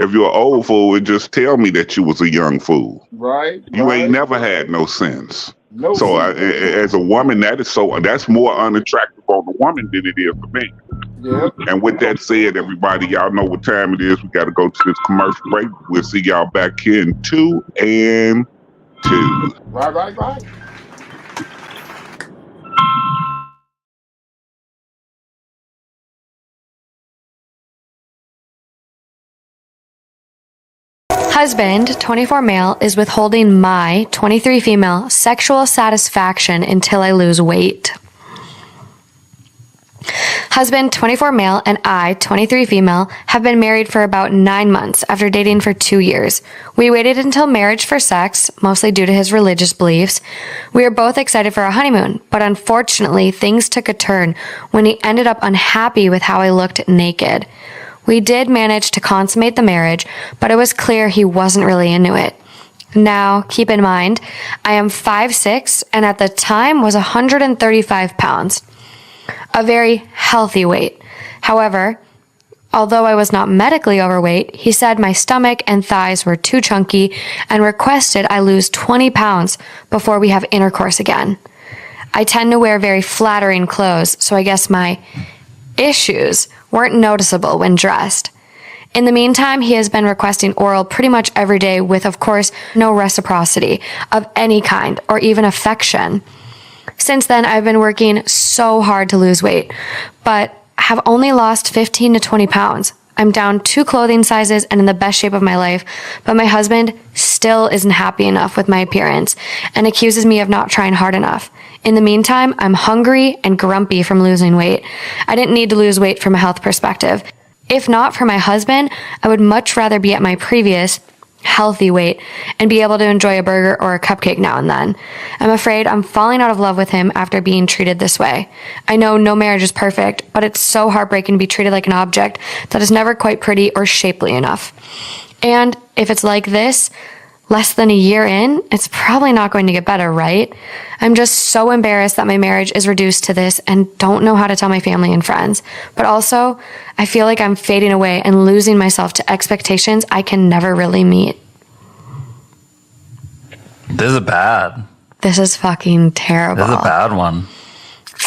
an old fool, and just tell me that you was a young fool. Right. You ain't Right. never had no sense. No So sense. as a woman, that's more unattractive on the woman than it is for me. Yep. And with that said, everybody, y'all know what time it is. We got to go to this commercial break. We'll see y'all back here in 2 and 2. Right. Husband, 24 male, is withholding my, 23 female, sexual satisfaction until I lose weight. Husband, 24 male, and I, 23 female, have been married for about 9 months after dating for 2 years. We waited until marriage for sex, mostly due to his religious beliefs. We were both excited for a honeymoon, but unfortunately, things took a turn when he ended up unhappy with how I looked naked. We did manage to consummate the marriage, but it was clear he wasn't really into it. Now, keep in mind, I am 5'6", and at the time was 135 pounds. A very healthy weight. However, although I was not medically overweight, he said my stomach and thighs were too chunky and requested I lose 20 pounds before we have intercourse again. I tend to wear very flattering clothes, so I guess my issues weren't noticeable when dressed. In the meantime, he has been requesting oral pretty much every day with, of course, no reciprocity of any kind or even affection. Since then, I've been working so hard to lose weight, but have only lost 15 to 20 pounds. I'm down 2 clothing sizes and in the best shape of my life, but my husband still isn't happy enough with my appearance and accuses me of not trying hard enough. In the meantime, I'm hungry and grumpy from losing weight. I didn't need to lose weight from a health perspective. If not for my husband, I would much rather be at my previous healthy weight and be able to enjoy a burger or a cupcake now and then. I'm afraid I'm falling out of love with him after being treated this way. I know no marriage is perfect, but it's so heartbreaking to be treated like an object that is never quite pretty or shapely enough. And if it's like this, less than a year in, it's probably not going to get better, right? I'm just so embarrassed that my marriage is reduced to this and don't know how to tell my family and friends. But also, I feel like I'm fading away and losing myself to expectations I can never really meet. This is bad. This is fucking terrible. This is a bad one.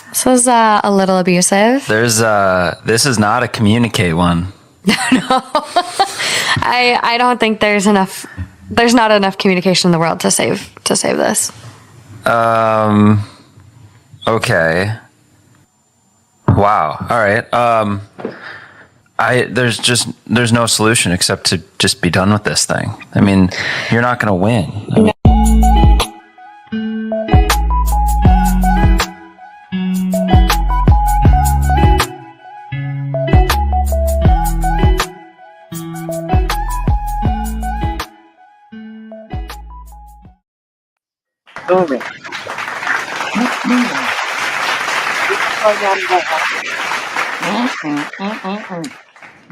This is a little abusive. This is not a communicate one. I don't think there's not enough communication in the world to save this. Okay. Wow. All right. There's no solution except to just be done with this thing. I mean, you're not going to win.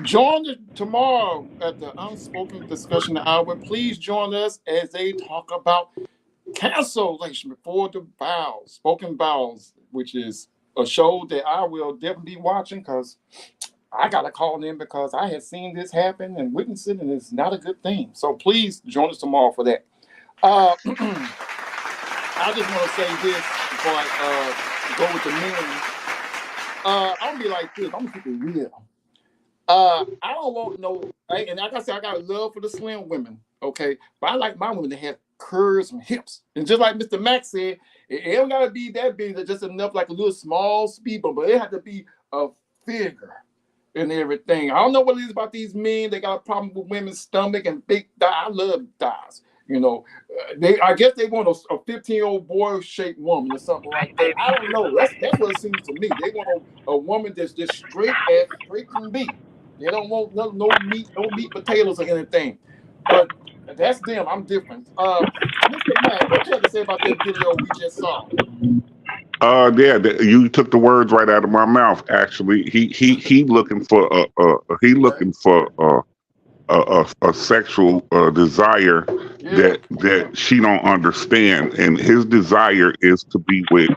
Join us tomorrow at the Unspoken Discussion Hour. Please join us as they talk about cancellation before the vows, spoken vows, which is a show that I will definitely be watching because I got to call in because I have seen this happen and witnessed it, and it's not a good thing. So please join us tomorrow for that. I just want to say this before I go with the men. I'm going to be like this. I'm going to keep it real. I don't want no, and like I said, I got a love for the slim women, okay? But I like my women to have curves and hips. And just like Mr. Max said, it don't got to be that big, just enough like a little small speed bump, but it has to be a figure and everything. I don't know what it is about these men. They got a problem with women's stomach and big thighs. I love thighs. You know, I guess they want a 15-year-old boy-shaped woman or something like that. I don't know. That's what it seems to me. They want a woman that's just straight can be. They don't want no meat potatoes or anything. But that's them. I'm different. Mr. Matt, what you have to say about that video we just saw? You took the words right out of my mouth. Actually, he looking for a sexual desire that she don't understand, and his desire is to be with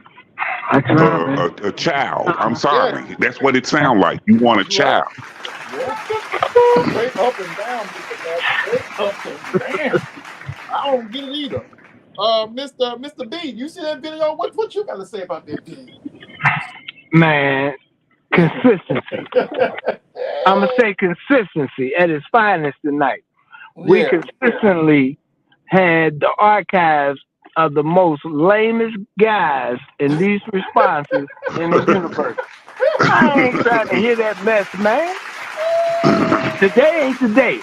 a child. I'm sorry, that's what it sounds like. You want a child. Straight up and down, straight up and down. I don't get it either. Mr. B, you see that video? What you got to say about that video? Man, consistency. I'm gonna say consistency at its finest tonight. We consistently had the archives of the most lamest guys in these responses in the universe. I ain't trying to hear that mess, man. Today ain't the day.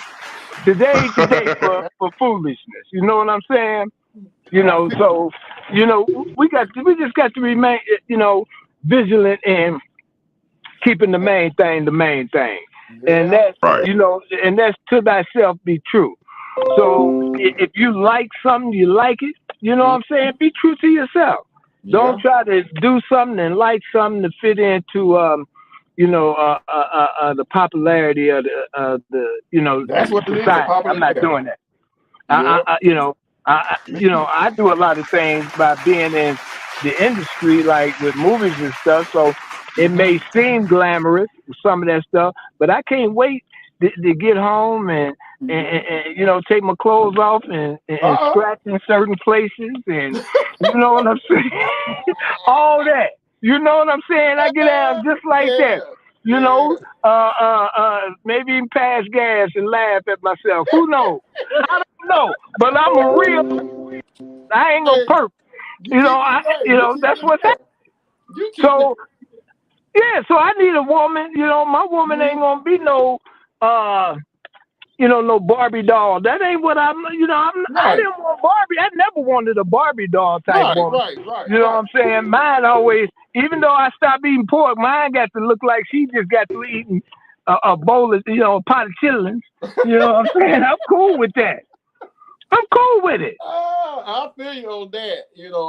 Today ain't the day for foolishness. You know what I'm saying? You know, so we just got to remain, vigilant and keeping the main thing the main thing. And that's and that's to thyself be true. So if you like something, you like it, you know what I'm saying? Be true to yourself. Don't try to do something and like something to fit into the popularity of the that's what society. I'm not doing that. I do a lot of things by being in the industry, like with movies and stuff. So it may seem glamorous, some of that stuff, but I can't wait to get home and take my clothes off and scratch in certain places, and you know what I'm saying? All that. You know what I'm saying? I get out just like that. Maybe even pass gas and laugh at myself. Who knows? I don't know. But I'm a real. I ain't no perp. That's what's happening. So I need a woman. My woman ain't gonna be no no Barbie doll. That ain't what I'm. I didn't want Barbie. I never wanted a Barbie doll type woman. You know what I'm saying? Mine always, even though I stopped eating pork, mine got to look like she just got to eating a bowl of, a pot of chitlins. You know what I'm saying? I'm cool with that. I'm cool with it. I feel you on that.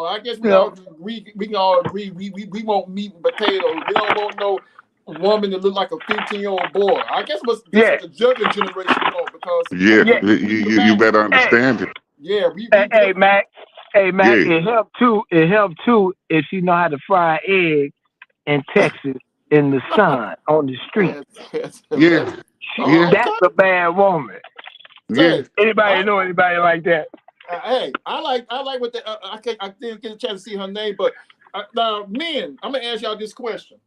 I guess we all agree. We can all agree. We want meat and potatoes. We don't want no woman that look like a 15-year-old boy. I guess what the younger generation want because you better understand it. Yeah, hey Mac, Yeah. it helped too if she know how to fry an egg in Texas in the sun on the street. Yeah. That's a bad woman. Yeah. Anybody know anybody like that? Hey, I like what I didn't get a chance to see her name, but now men, I'm gonna ask y'all this question: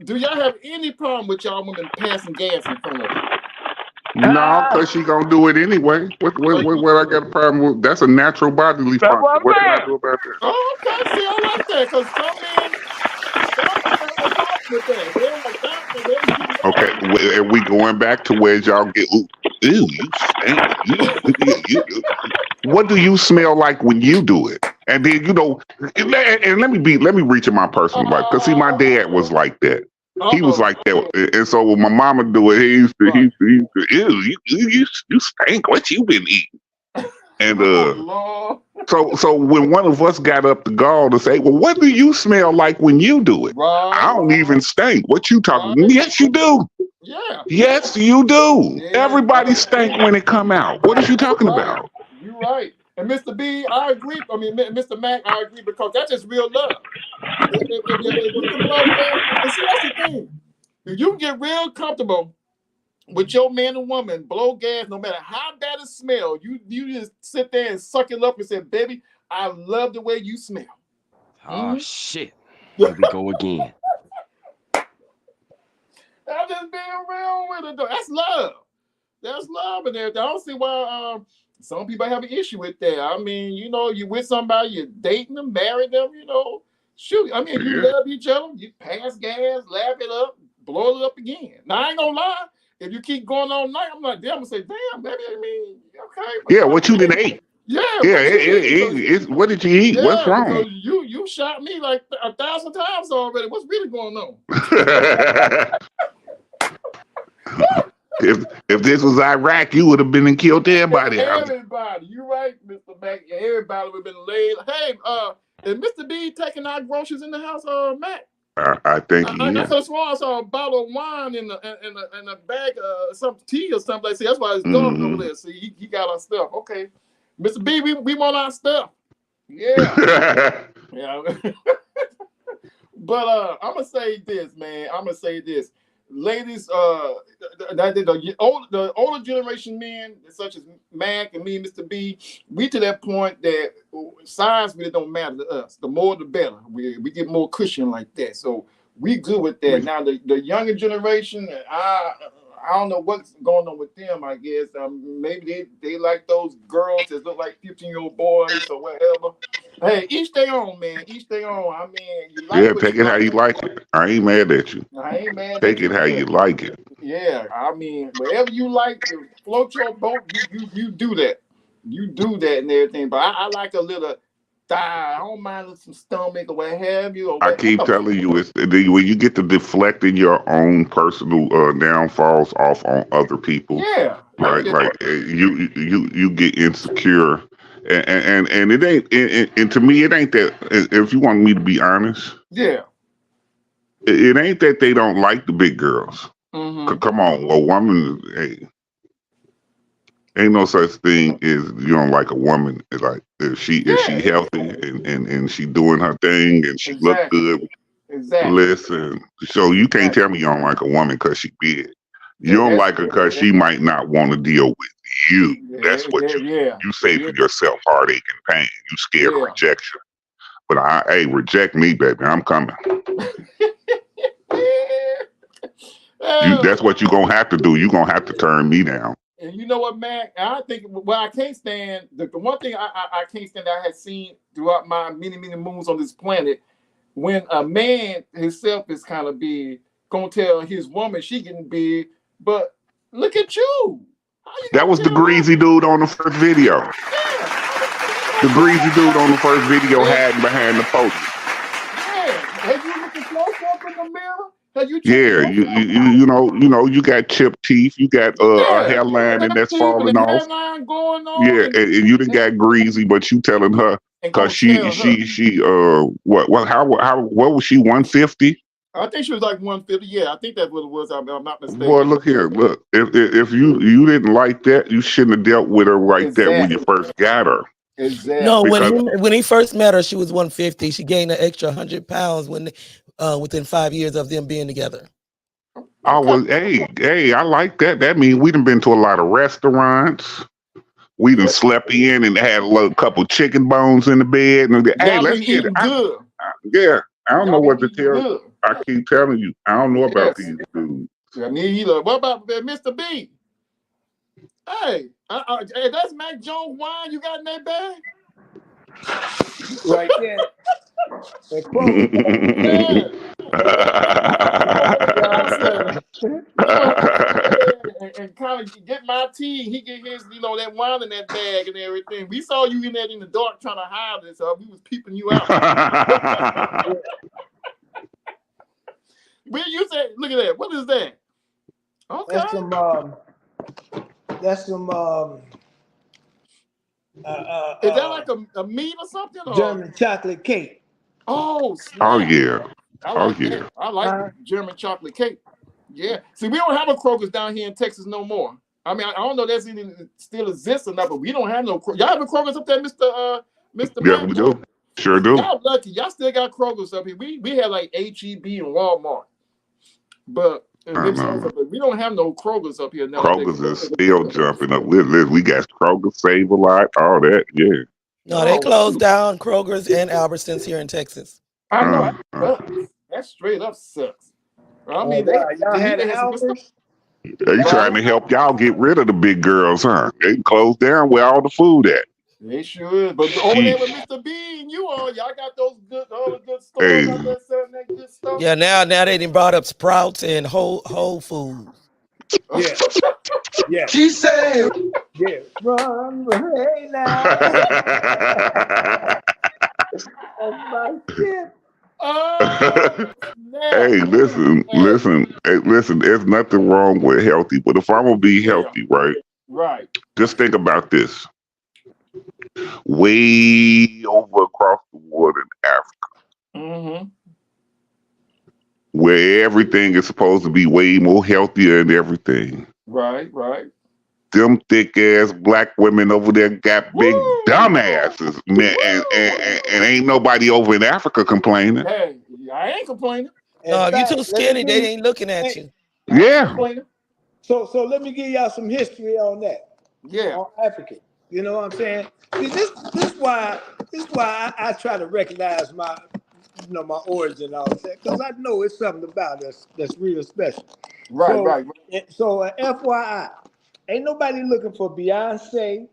do y'all have any problem with y'all women passing gas in front of you? No, because she gonna do it anyway. What I got a problem with? That's a natural bodily function. What can I do about that? Oh, okay, see, I like that because some men have a problem with that. They're like that. Okay, and we going back to where y'all get. Ooh, you stink. What do you smell like when you do it? And then and let me reach in my personal life because see, my dad was like that. He was like that, and so when my mama do it, he used to, ew, you stink. What you been eating? And so when one of us got up the gall to say, well, what do you smell like when you do it? I don't even stink. What you talking? Yes, you do. Yeah. Yes, you do. Everybody stink when it come out. What is you talking about? You're right. And Mr. B, I agree. I mean, Mr. Mac, I agree because that's just real love. If you can blow gas, and see, that's the thing. If you can get real comfortable with your man and woman, blow gas, no matter how bad it smells, you just sit there and suck it up and say, baby, I love the way you smell. Oh, shit. Here we go again. I'm just being real with it, though. That's love. That's love in there. I don't see why some people have an issue with that. I mean, you with somebody, you're dating them, marry them, shoot. I mean, you love each other, you pass gas, laugh it up, blow it up again. Now, I ain't gonna lie. If you keep going all night, I'm like, damn, I'm gonna say, damn, baby, I mean, okay. Yeah, what you didn't eat? Yeah. What did you eat? Yeah, what's wrong? You shot me like 1,000 times already. What's really going on? If this was Iraq, you would have been and killed everybody. Everybody, you right, Mr. Mac. Everybody would have been laid. Hey, is Mr. B taking our groceries in the house, Mac? I think he is. I could have sworn I saw a bottle of wine in a bag of some tea or something like that. That's why his dog over there. See, he got our stuff. Okay, Mr. B, we want our stuff. Yeah. Yeah. But I'm gonna say this, man. Ladies, the older generation men, such as Mac and me, Mr. B, we to that point that size really don't matter to us. The more, the better. We get more cushion like that. So we good with that. Now the younger generation, I don't know what's going on with them. I guess maybe they like those girls that look like 15-year-old boys or whatever. Hey, each their own, man. Each their own. I mean, you like take it how you like it. I ain't mad at you. I ain't mad. Take it how you like it. Yeah, I mean, whatever you like to float your boat, you do that. You do that and everything. But I like a little thigh. I don't mind some stomach or what have you. I keep telling you, it's when you get to deflecting your own personal downfalls off on other people. Yeah. Right. Like you get insecure. And it ain't, and to me, it ain't that. If you want me to be honest, yeah, it ain't that they don't like the big girls. Come on, a woman, hey, ain't no such thing as you don't like a woman. It's like if she healthy and she doing her thing and she look good. Exactly. Listen, so you can't tell me you don't like a woman because she big. You don't like her because she might not want to deal with you. That's what you say for yourself, heartache and pain. You scared of rejection. But reject me, baby. I'm coming. That's what you're going to have to do. You're going to have to turn me down. And you know what, Mac? I think I can't stand, the one thing I can't stand that I had seen throughout my many, many moons on this planet, when a man himself is kind of big, going to tell his woman she getting big, but Look at you. That was the greasy dude on the first video. The greasy dude on the first video hiding behind the podium. Have you looking close up in the mirror? Have you Yeah, you got chipped teeth, you got a hairline and that's falling the off. hairline going on. Yeah, and you done got greasy, but you telling her because she what was she 150? I think she was like 150. Yeah, I think that's what it was. I'm not mistaken. Boy, look here, look. If you didn't like that, you shouldn't have dealt with her right there when you first got her. Exactly. No, when he first met her, she was 150. She gained an extra 100 pounds within 5 years of them being together. I was, hey, I like that. That means we done been to a lot of restaurants. We done slept in and had a couple chicken bones in the bed. And hey, let's get it. Good. I don't know what to tell you. I keep telling you, I don't know about these dudes. I mean, either. What about Mr. B? Hey, hey, that's Mac Jones wine you got in that bag? Right there. And kind of get my tea. He get his, that wine in that bag and everything. We saw you in that in the dark trying to hide it, so we was peeping you out. Where you say? Look at that. What is that? Okay. That's some. Is that like a meat or something? Or? German chocolate cake. Oh, snap. Oh yeah. That. I like German chocolate cake. Yeah. See, we don't have a Kroger's down here in Texas no more. I mean, I don't know if that's even still exists or not, but we don't have no Kroger. Y'all have a Kroger's up there, Mr. Yeah, we do. Sure do. Y'all lucky. Y'all still got Kroger's up here. We had like H-E-B and Walmart. But we don't have no Kroger's up here now. Kroger's is still jumping up. We got Kroger, Save-A-Lot, all that. Yeah. No, they closed down Kroger's and Albertsons here in Texas. I know. That straight up sucks. I mean, they had Albertsons. They trying to help y'all get rid of the big girls, huh? They closed down where all the food at. They sure is. But over there with Mr. B and y'all got all the good stores out there selling that good stuff. Yeah, now they done brought up Sprouts and Whole Foods. Yeah. Yeah. She said, yeah, run, hey now. Oh my shit. Hey, listen. There's nothing wrong with healthy, but if I'm gonna be healthy, right? Just think about this. Way over across the water in Africa, where everything is supposed to be way more healthier and everything. Right. Them thick ass black women over there got big dumbasses, man, and ain't nobody over in Africa complaining. Hey, I ain't complaining. No, if you too skinny, they ain't looking at you. Yeah. So let me give y'all some history on that. Yeah. On African. You know what I'm saying? See, this is why I try to recognize my origin and all that, because I know it's something about us that's real special. Right. So FYI, ain't nobody looking for Beyonce.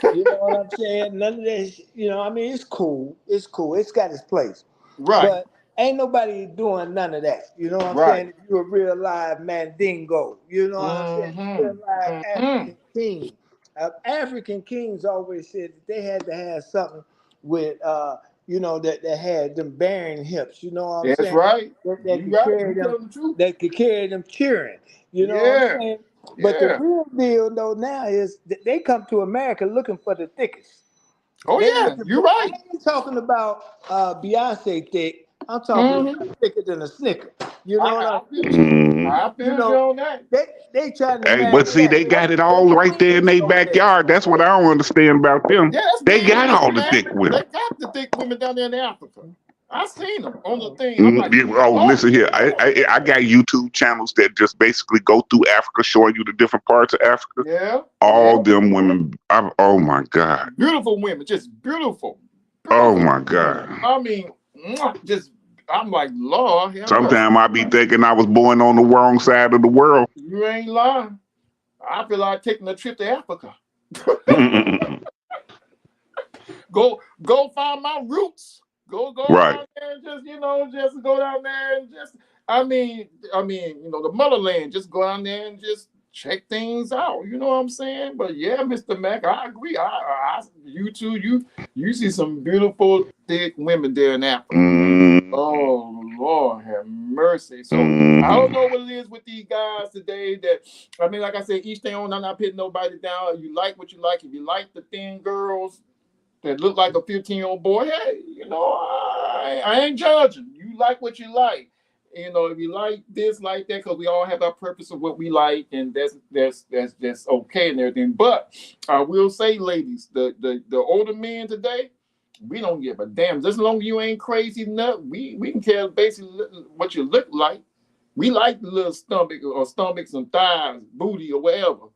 You know what I'm saying? None of that. I mean, it's cool. It's got its place. Right. But ain't nobody doing none of that. You know what I'm saying? If you're a real live Mandingo, you know what I'm saying? Real live African king. African kings always said that they had to have something with, that had them bearing hips. You know what I'm saying? That's right. That could carry them cheering. You know what I'm saying? But the real deal, though, now is that they come to America looking for the thickest. Oh, you're right. I ain't talking about Beyonce thick. I'm talking about thicker than a Snicker. You know what I mean? I feel you on that. They trying to. Hey, but see, they got it all right there in their backyard. That's what I don't understand about them. Yeah, they got all the thick women. They got the thick women down there in Africa. I seen them on the thing. I'm like, listen here. I got YouTube channels that just basically go through Africa, showing you the different parts of Africa. Yeah. All them women. Oh my God. Beautiful women, just beautiful. Oh my God. I mean, just. I'm like, Lord. Sometimes I be thinking I was born on the wrong side of the world. You ain't lying. I feel like taking a trip to Africa. Go find my roots. Go down there and just go down there and just. I mean, the motherland. Just go down there and just check things out. You know what I'm saying? But yeah, Mr. Mac, I agree. You too. You see some beautiful thick women there in Africa. Oh Lord, have mercy. So I don't know what it is with these guys today. That I mean, like I said, each their own. I'm not putting nobody down. You like what you like. If you like the thin girls that look like a 15-year-old boy, hey, you know, I ain't judging. You like what you like. You know, if you like this, like that, because we all have our purpose of what we like, and that's okay and everything. But I will say, ladies, the older men today, we don't give a damn. Just as long as you ain't crazy nut, we can care basically what you look like. We like the little stomachs and thighs, booty or whatever.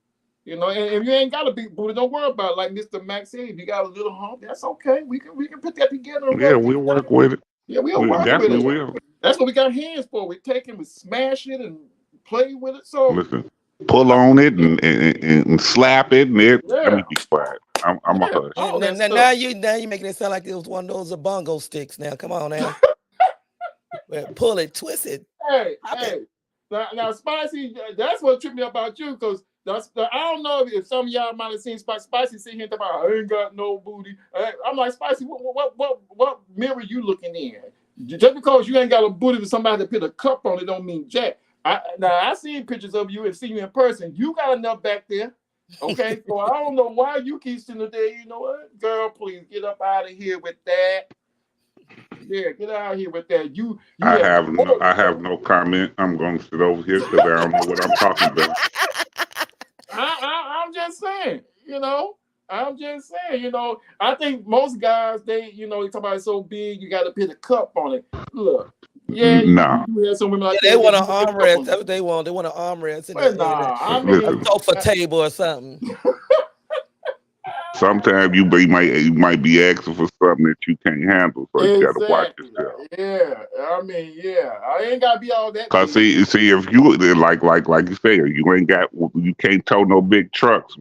You know, and if you ain't got a big booty, don't worry about it. Like Mr. Max said, if you got a little hump, that's okay. We can put that together. And Yeah, we'll work with it. Yeah, we'll work definitely with it. will. That's what we got hands for. We take it, we smash it, and play with it. So listen, pull on it and slap it, and it. Let me be quiet. I'm a hush. Now you making it sound like it was one of those bongo sticks. Now, come on now. Pull it, twist it. Hey. Now, Spicy, that's what tripped me about you, because I don't know if some of y'all might have seen Spicy sit here and talk about, I ain't got no booty. I'm like, Spicy, what mirror you looking in? Just because you ain't got a booty for somebody to put a cup on it don't mean jack. I seen pictures of you and see you in person. You got enough back there. Okay, so I don't know why you keep sitting there. You know what, girl? Please get up out of here with that. Yeah, get out of here with that. I have no comment. I'm going to sit over here because I don't know what I'm talking about. I'm just saying, you know. I think most guys, they talk about it so big, you got to put a cup on it. Look, yeah, nah. you have some women like they want an armrest. That's what they want. They want an armrest in a sofa table or something. Sometimes you might be asking for something that you can't handle, so you got to watch yourself. Yeah, I ain't got to be all that. Cause see, if you like you say, you can't tow no big trucks.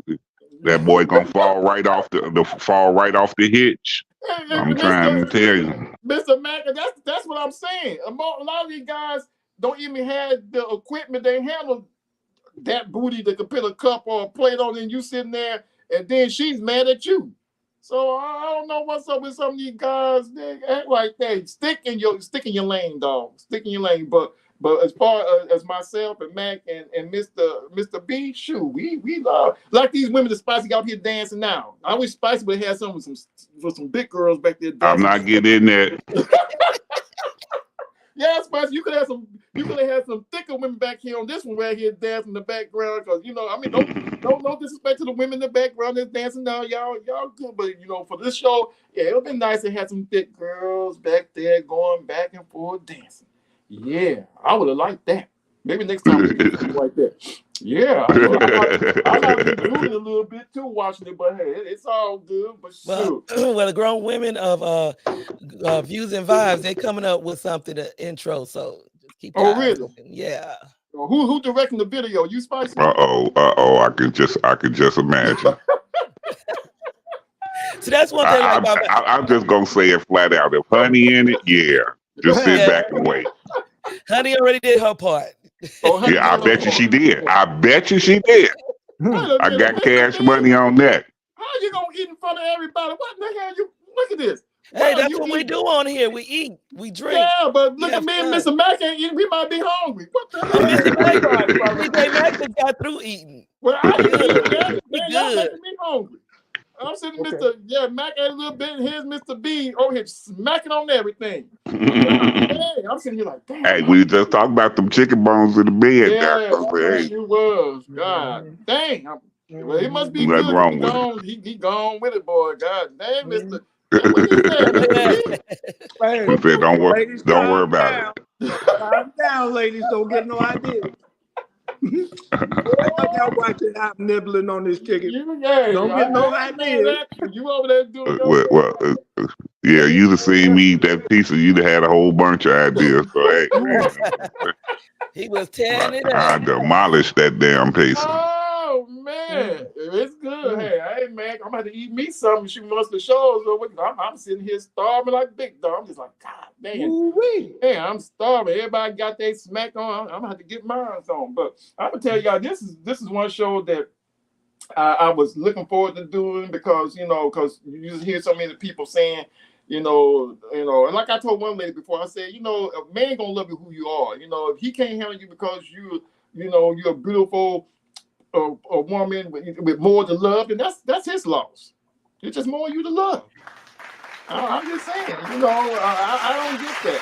That boy gonna fall right off the hitch. I'm trying to tell you, Mr. Mac. That's what I'm saying. A lot of these guys don't even have the equipment. They handle that booty that could put a cup or a plate on, and you sitting there, and then she's mad at you. So I don't know what's up with some of these guys. They act like they stick in your lane, dog. Stick in your lane. But as far as myself and Mac and Mr. B, shoot, we love like these women that Spicy got up here dancing now. I wish Spicy would have some big girls back there dancing. I'm not getting in there. Yeah, Spicy, you could have some thicker women back here on this one right here dancing in the background, because no disrespect to the women in the background that's dancing now, y'all good, but for this show, yeah, it would be nice to have some thick girls back there going back and forth dancing. Yeah, I would have liked that. Maybe next time we do something like that. Yeah, I might be doing a little bit too watching it, but hey, it's all good. But shoot. Well, the grown women of Views and Vibes, they coming up with something to intro, so just keep your eyes open. Yeah. Who directing the video? You, Spicy? I can just imagine. So that's one thing I'm just gonna say it flat out. If Honey in it, yeah, just sit back and wait. Honey already did her part. Yeah, I bet you she did. I got cash money on that. How you gonna eat in front of everybody? What the hell? You look at this. Hey, that's what we do on here. We eat, we drink. Yeah, but look at me and Mr. Mac ain't eating. We might be hungry. What the hell? Mr. Mac just got through eating. Well, I eat. Y'all making me hungry. I'm sitting, Mac ate a little bit, and here's Mr. B over here smacking on everything. I'm sitting here like, damn. Hey, we just talked about them chicken bones in the bed. Yeah, he was. God dang. Well, it must be good. Wrong with it. He gone with it, boy. God damn, Mr. Hey, don't worry about it. Calm down, ladies. Don't get no idea. Y'all watching, I'm nibbling on this chicken. Don't get no idea. You over there doing yeah, you'd have seen me eat that pizza. You'd have had a whole bunch of ideas. So hey, he was tearing it up. I demolished that damn pizza. Oh man, it's good. Hey, I ain't mad. I'm gonna have to eat me something. She wants the shows. I'm sitting here starving like Big Dog. I'm just like, God man, I'm starving. Everybody got their smack on. I'm gonna have to get mine on. But I'm gonna tell y'all, this is one show that I was looking forward to doing because because you just hear so many people saying, and like I told one lady before, I said, a man gonna love you who you are. If he can't handle you because you're a beautiful a woman with more to love, then that's his loss. It's just more you to love. I'm just saying, I don't get that.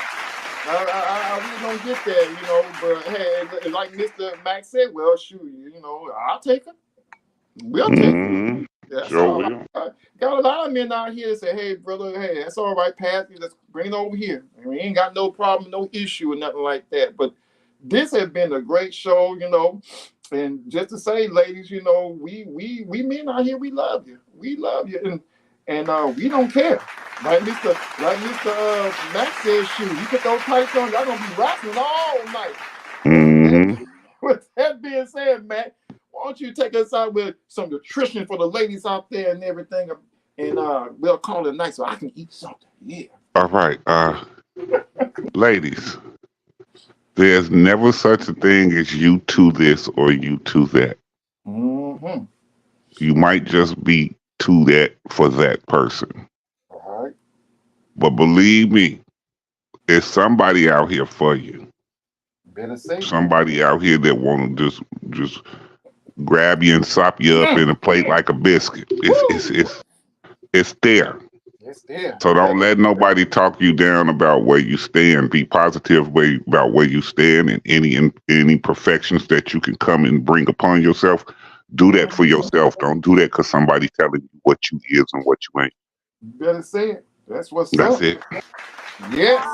I really don't get that, but hey, like Mr. Max said, well, shoot, I'll take it. We'll take it. That's Sure all will. right. Got a lot of men out here that say, hey, brother, hey, that's all right, Pat. Let's bring it over here. We ain't got no problem, no issue, or nothing like that. But this has been a great show, And just to say, ladies, we men out here, we love you. We love you. And we don't care. Like Mr. Max says, shoot, you put those tights on, y'all gonna be rapping all night. Mm-hmm. With that being said, Matt, why don't you take us out with some nutrition for the ladies out there and everything, and we'll call it a night so I can eat something. Yeah. All right, ladies, there's never such a thing as you to this or you to that. Mm-hmm. You might just be to that for that person. All right. But believe me, there's somebody out here for you. Better say somebody out here that want to just grab you and sop you up in a plate like a biscuit. It's there. It's there. So don't let nobody talk you down about where you stand. Be positive about where you stand and any imperfections that you can come and bring upon yourself. Do that for yourself. Don't do that because somebody telling you what you is and what you ain't. You better say it. That's what's That's up. it. Yes.